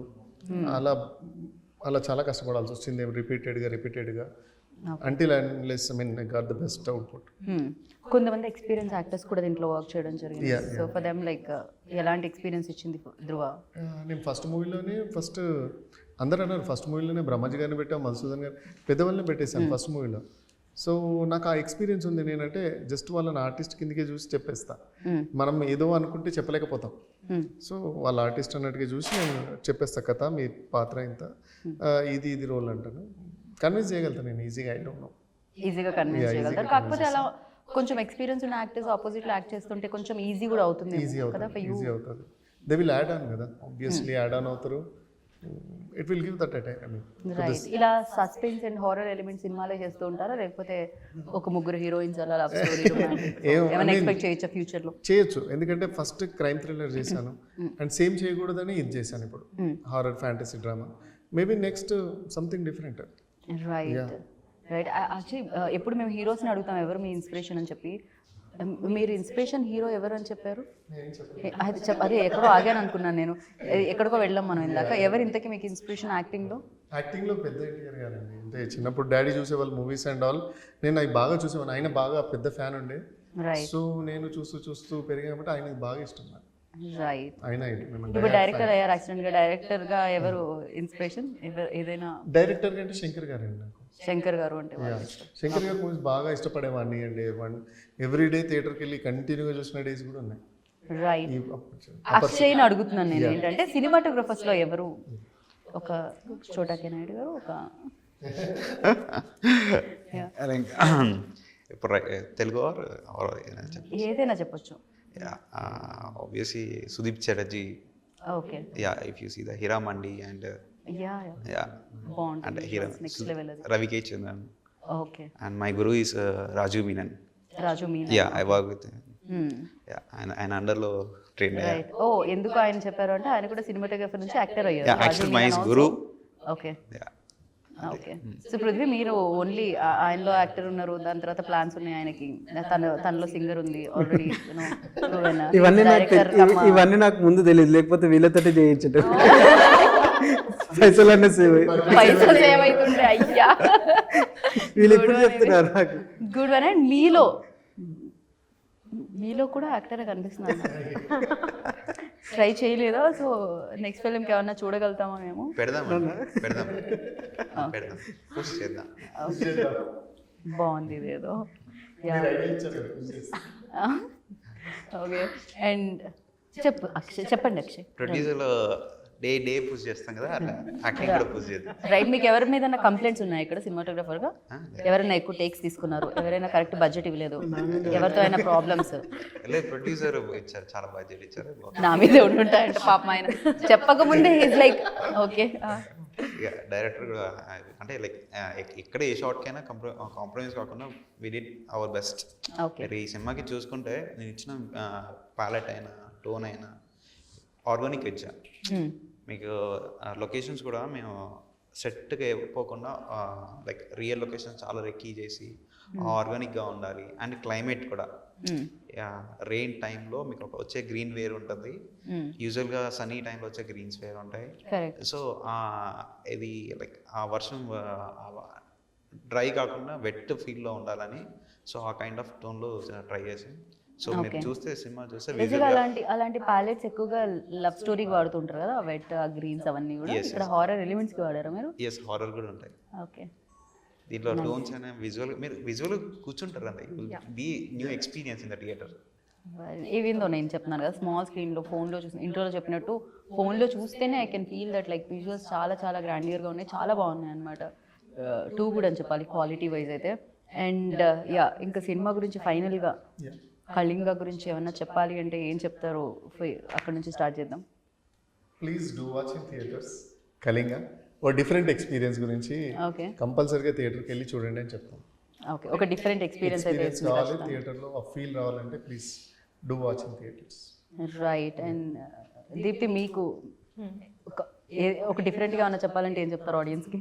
అలా చాలా కష్టపడాల్సి వచ్చింది రిపీటెడ్గా until unless I mean I got the best output. కొంతమంది ఎక్స్పీరియన్స్ యాక్టర్స్ కూడా దీంట్లో వర్క్ చేయడం జరిగింది. సో ఫర్ దెమ్ లైక్ ఎలాంటి ఎక్స్పీరియన్స్ ఇచ్చింది ధృవ? నేను ఫస్ట్ మూవీలోనే అందరూ అన్నారు ఫస్ట్ మూవీలోనే బ్రహ్మాజీ గారిని పెట్టాం, మధుసూదన్ గారు పెద్దవాళ్ళని పెట్టేశాను ఫస్ట్ మూవీలో. సో నాకు ఆ ఎక్స్పీరియన్స్ ఉంది. నేనంటే జస్ట్ వాళ్ళని ఆర్టిస్ట్ కిందకే చూసి చెప్పేస్తా. మనం ఏదో అనుకుంటే చెప్పలేకపోతాం. సో వాళ్ళ ఆర్టిస్ట్ అన్నట్టుగా చూసి నేను చెప్పేస్తా, కథ మీ పాత్ర ఇంత, ఇది రోల్ అంటాను. కన్విన్స్ చేయగలుగుతాను నేను ఈజీగా. ఐ డోంట్ నో, ఈజీగా కన్విన్స్ చేయగలుగుతారు. కాకపోతే అలా కొంచెం ఎక్స్పీరియన్స్ ఉన్న యాక్టర్స్ ఆపోజిట్లో యాక్ట్ చేస్తుంటే కొంచెం ఈజీ కూడా అవుతుంది కదా. ఈజీ అవుతుంది. దే విల్ యాడ్ ఆన్ కదా, ఆబ్వియస్లీ యాడ్ ఆన్ అవుతారు. It will give that I mean. Right. ఇలా సస్పెన్స్ అండ్ హారర్ ఎలిమెంట్ సినిమాలే చేస్తూ ఉంటారా లేకపోతే ఒక ముగ్గురు హీరోయిన్స్ అలా లవ్ స్టోరీ ఏమైనా ఎక్స్పెక్ట్ చేయొచ్చా ఫ్యూచర్ లో? చేయొచ్చు, ఎందుకంటే ఫస్ట్ క్రైమ్ థ్రిల్లర్ చేశాను అండ్ సేమ్ చేయకూడదని ఇది చేశాను ఇప్పుడు, horror fantasy drama. Maybe next something different. Right. Actually ఎప్పుడు మేము హీరోస్ని అడుగుతాం ఎవరు మీ ఇన్స్పిరేషన్ అని చెప్పి. మీరు ఇన్స్పిరేషన్ హీరో ఎవరు అని చెప్పారు? అదే ఎక్కడో ఆగాను అనుకున్నాను నేను, ఎక్కడికో వెళ్ళాం మనం ఇందాక. ఎవరు ఇంతకీ మీకు ఇన్స్పిరేషన్ యాక్టింగ్లో పెద్ద ఎన్టీఆర్ గారండి. అంటే చిన్నప్పుడు డాడీ చూసేవాళ్ళు మూవీస్ అండ్ ఆల్, నేను అవి బాగా చూసేవాను. ఆయన బాగా పెద్ద ఫ్యాన్ ఉండే, సో నేను చూస్తూ పెరిగా కాబట్టి ఆయనకి బాగా ఇష్టం. రైట్. ఆయన ఇప్పుడు డైరెక్టర్ అయ్యారు యాక్సిడెంట్గా. డైరెక్టర్గా ఎవరు ఇన్స్పిరేషన్? ఏదైనా డైరెక్టర్ అంటే శంకర్ గారు అండి. నాకు శంకర్ గారు అంటే శంకర్ గారు మూవీస్ బాగా ఇష్టపడేవాడిని అండి. ఎవ్రీడే థియేటర్కి వెళ్ళి కంటిన్యూగా చూసిన డేస్ కూడా ఉన్నాయి. రైట్. అక్షయ్ని అడుగుతున్నాను నేను ఏంటంటే సినిమాటోగ్రఫర్స్ లో ఎవరు? ఒక చోటాకే నాయుడు గారు, ఒక ఇప్పుడు తెలుగు ఏదైనా చెప్పొచ్చు. Obviously Sudeep Chatterjee. Okay. If you see the Heera Mandi and బాగుంటుంది, నెక్స్ట్ లెవెల్ అది. Ravi K. Chandran. Okay. And my guru is Raju Menon. Yeah, I work with him. Yeah, and underlo trained. Right. Oh, ఎందుకు ఆయన చెప్పారు అంటే ఆయన కూడా సినిమాటోగ్రఫర్ నుంచి actor అయ్యారు. Yeah, actually my guru. Okay. Yeah. Okay. So Prithvi మీరు only ఆయనలో యాక్టర్ ఉన్నారు, దాని తర్వాత ప్లాన్స్ ఉన్నాయి ఆయనకి, తనలో సింగర్ ఉంది ఆల్రెడీ. ఇవన్నీ నాకు ముందు తెలియదు, లేకపోతే వీళ్ళతోటి చేయించట పైసలు సేవ్ అవుతుండే. అయ్యా వీళ్ళు ఎప్పుడు చెప్తున్నారు నాకు. Good one. అండ్ మీలో కూడా యాక్టర్ కనిపిస్తున్నాను. ట్రై చేయలేదా? సో నెక్స్ట్ ఫిల్మ్కి ఏమన్నా చూడగలుగుతామా మేము? పెడదాం. పుష్ చేద్దాం. బాగుంది ఇదేదో. ఓకే. అండ్ చెప్పండి అక్షయ్. ప్రొడ్యూసర్లో డే పుష్ చేస్తాం కదా, అట్లా యాక్టింగ్ కూడా పుష్ చేద్దాం. రైట్. మీకు ఎవరి మీద కంప్లైంట్స్ ఉన్నాయి ఇక్కడ సినిమాటోగ్రఫర్గా? ఎవరైనా ఎక్కువ టేక్స్ తీసుకున్నారు, ఎవరైనా కరెక్ట్ బడ్జెట్ ఇవ్వలేదు, ఎవరితో అయినా ప్రాబ్లమ్స్? ప్రొడ్యూసర్ ఇచ్చారు, చాలా బడ్జెట్ ఇచ్చారు. నా మీదే ఉంటుంటాయంట పాపం. ఆయన చెప్పకముందే ఈజ్ లైక్ ఓకే. డైరెక్టర్ అంటే లైక్ ఇక్కడ ఏ షార్ట్కైనా కాంప్రమైజ్ కాకుండా వి డిడ్ అవర్ బెస్ట్. ఈ సినిమాకి చూసుకుంటే నేను ఇచ్చిన ప్యాలెట్ అయినా టోన్ అయినా ఆర్గానిక్ ఇచ్చా. మీకు లొకేషన్స్ కూడా మేము సెట్గా పోకుండా లైక్ రియల్ లొకేషన్స్ చాలా రెక్కీ చేసి ఆర్గానిక్గా ఉండాలి. అండ్ క్లైమేట్ కూడా రెయిన్ టైంలో మీకు వచ్చే గ్రీన్ వేర్ ఉంటుంది, యూజువల్గా సన్నీ టైంలో వచ్చే గ్రీన్స్ వేర్ ఉంటాయి. సో ఇది లైక్ ఆ వర్షం డ్రై కాకుండా వెట్ ఫీల్లో ఉండాలని, సో ఆ కైండ్ ఆఫ్ టోన్లో ట్రై చేసి. సో మీరు చూస్తే సినిమా చూస్తే అలాంటి ప్యాలెట్స్ ఎక్కువగా లవ్ స్టోరీకి వాడుతుంటారు కదా, వెట్ గ్రీన్స్ అవన్నీ కూడా. ఇక్కడ హారర్ ఎలిమెంట్స్కి వాడారా మీరు? ఎస్, హారర్ కూడా ఉంటాయి. ఓకే. దీంట్లో టోన్స్ అనే విజువల్ కూర్చుంటారు అంతే. Be new experience in the theatre. ఈవెందో నేను చెప్తున్నాను కదా, స్మాల్ స్క్రీన్లో ఫోన్లో చూసి ఇంట్రోలో చెప్పినట్టు ఫోన్లో చూస్తేనే I can feel that like visuals చాలా చాలా గ్రాండియర్గా ఉన్నాయి, చాలా బాగున్నాయి అనమాట. టూ గుడ్ అని చెప్పాలి క్వాలిటీ వైజ్ అయితే. అండ్ యా ఇంకా సినిమా గురించి ఫైనల్గా కళింగ గురించి ఏమన్నా చెప్పాలి అంటే ఏం చెప్తారో అక్కడ నుంచి స్టార్ట్ చేద్దాం. Please do watch in theatres Kalinga. ఓ డిఫరెంట్ ఎక్స్పీరియన్స్ గురించి ఓకే కంపల్సరీగా థియేటర్కి వెళ్ళి చూడండి అని చెప్తాం. ఓకే ఒక డిఫరెంట్ ఎక్స్పీరియన్స్ అయితే కావాలి థియేటర్లో ఆ ఫీల్ రావాలంటే please do watch in theatres. Right. And Deepthi మీకు ఒక డిఫరెంట్గా ఏమన్నా చెప్పాలంటే ఏం చెప్తారు ఆడియన్స్కి?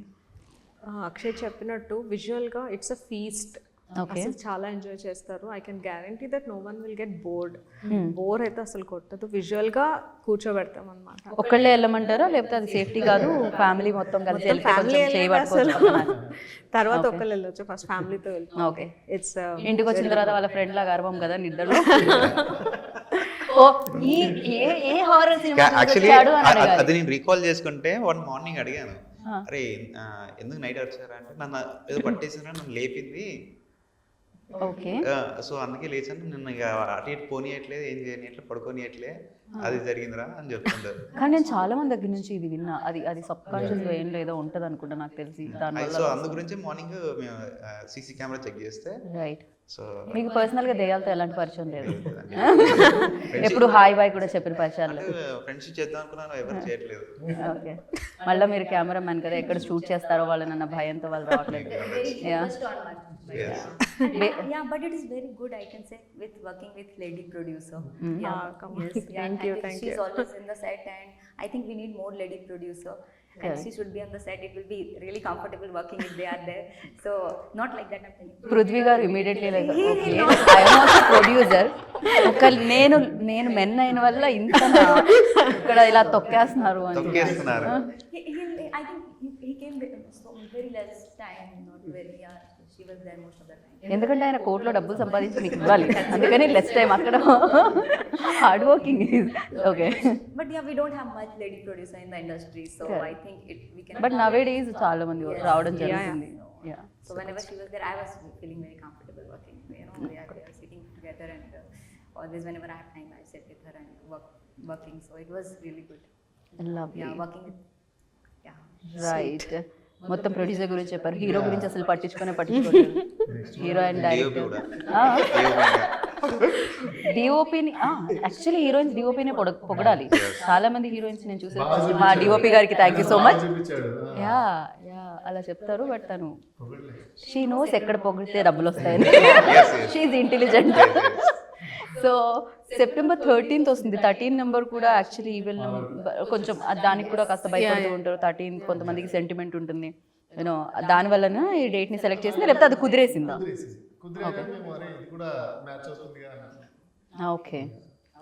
అక్షయ్ చెప్పినట్టు విజువల్గా ఇట్స్ అ ఫీస్ట్. ఓకే అసలు చాలా ఎంజాయ్ చేస్తారు. I can guarantee that no one will get bored. Bore అయితే అసలు కొట్టదు. విజువల్గా కూర్చోబెడతాం అనమాట. ఒక్కళ్ళే వెళ్ళమంటారా లేకపోతే అది సేఫ్టీ కాదు ఫ్యామిలీ మొత్తం కలిసి వెళ్తే ఫ్యామిలీ కొంచెం చేయబట్టుకోవచ్చు? తర్వాత ఒకళ్ళు వెళ్ళొచ్చు, ఫస్ట్ ఫ్యామిలీతో వెళ్తాం. ఓకే. ఇట్స్ ఇంటికి వచ్చిన తర్వాత వాళ్ళ ఫ్రెండ్ లాగా అరవం కదా నిద్రలో. ఓ ఈ ఏ హారర్ సినిమా యాక్చువల్లీ చూసాడు అని అడగాలి. అది నేను రీకాల్ చేసుకుంటే వన్ మార్నింగ్ అడిగాను, అరే ఎందుకు నైట్ వచ్చారా అంటే నన్ను ఏదో పట్టేసారా, నన్ను లేపింది. ఓకే సో అందుకే లేచాను, నిన్ను ఇక అటు ఇటు పోనీయట్లేదు, ఏం చేయనియట్లేదు, పడుకోనియట్లే, అది జరిగిందిరా అని చెప్తుంటారు. కానీ నేను చాలా మంది దగ్గర నుంచి ఇది విన్నా. అది సబ్ కాన్షియస్ ఏం లేదో ఉంటుంది అనుకుంటా నాకు తెలిసి దానివల్ల. సో అందు గురించి మార్నింగ్ మేము సీసీ కెమెరా చెక్ చేస్తే రైట్. సో మీకు పర్సనల్గా దెయ్యాలతో ఎలాంటి పరిచయం లేదు? ఎప్పుడు హాయ్ బాయ్ కూడా చెప్పిన పరిచయాలు లేదు? ఫ్రెండ్షిప్ చేద్దాం అనుకున్నాను, ఎవరు చేయట్లేదు. ఓకే. మళ్ళీ మీరు కెమెరా మ్యాన్ కదా, ఎక్కడ షూట్ చేస్తారో వాళ్ళనన్న భయంతో వాళ్ళు రావట్లేదు. Yeah, but it is very good, I can say, with working with lady producer. Yes, Thank you. She's always in the set, and I think we need more lady producer. And she should be on the set. It will be really comfortable working if they are there. So not like that, I'm telling you. Prithvi గారు immediately like okay I'm also producer. ఒక నేను men అయిన వల్ల ఇంత ఇక్కడ ఇలా తొక్కేస్తున్నారు అని. తొక్కేస్తున్నారు. I think he came with very less time, not very. She was there most of the time. ఎందుకంటే ఆయన కోర్టులో డబ్బులు సంపాదించి మీకు ఇవ్వాలి, అందుకని లెస్ టైం అక్కడ hard working is okay. But yeah, we don't have much lady producer in the industry, so I think we can. But nowadays చాలా మంది రావడం జరుగుతుంది. So whenever she was there, I was feeling very comfortable working. You know, we are sitting together, and always whenever I have time, I sit with her and working. So it was really good. Lovely. Yeah, working with. Yeah. Right. మొత్తం producer గురించి చెప్పారు, hero గురించి అసలు పట్టించుకోలేదు. Hero and director డిఓపిని actually heroines డిఓపినే పొగడాలి. చాలా మంది హీరోయిన్స్ నేను చూసాను, మా డిఓపి గారికి thank you so much. Yeah అలా చెప్తారు, బట్ తను షీ నోస్ ఎక్కడ పొగిడితే డబ్బులు వస్తాయని. She intelligent. So September 13th వస్తుంది. 13 నెంబర్ కూడా యాక్చువల్లీ ఈవెన్ కొంచెం దానికి కూడా కాస్త భయపడుతూ ఉంటారు. 13 కొంతమందికి సెంటిమెంట్ ఉంటుంది, యూనో దానివల్ల ఈ డేట్ని సెలెక్ట్ చేసింది, లేకపోతే అది కుదిరేసిందా? Okay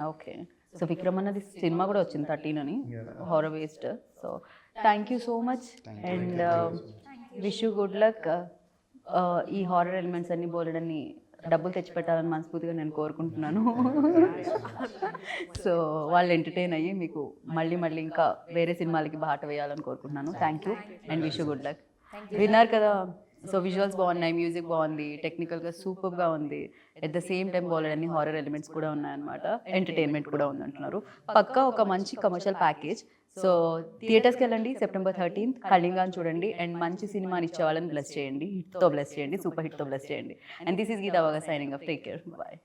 okay. సో విక్రమ్ అన్నది సినిమా కూడా వచ్చింది 13 అని, horror based. So thank you so much and wish you good luck. ఈ హారర్ ఎలిమెంట్స్ అన్ని బోలెడన్ని డబ్బులు తెచ్చిపెట్టాలని మనస్ఫూర్తిగా నేను కోరుకుంటున్నాను. సో వాళ్ళు ఎంటర్టైన్ అయ్యి మీకు మళ్ళీ ఇంకా వేరే సినిమాలకి బాట వేయాలని కోరుకుంటున్నాను. Thank you and wish you good luck. విన్నారు కదా, సో విజువల్స్ బాగున్నాయి, మ్యూజిక్ బాగుంది, టెక్నికల్గా సూపర్గా ఉంది, ఎట్ ద సేమ్ టైం బాగుంది, హారర్ ఎలిమెంట్స్ కూడా ఉన్నాయన్నమాట, ఎంటర్టైన్మెంట్ కూడా ఉంది అంటున్నారు. పక్కా ఒక మంచి కమర్షియల్ ప్యాకేజ్. సో థియేటర్స్కి వెళ్ళండి, September 13th కళింగాని చూడండి అండ్ మంచి సినిమాని ఇచ్చే వాళ్ళని బ్లెస్ చేయండి, హిట్తో బ్లెస్ చేయండి, సూపర్ హిట్తో బ్లెస్ చేయండి. And this is Geetha Vaga signing off. Take care, bye.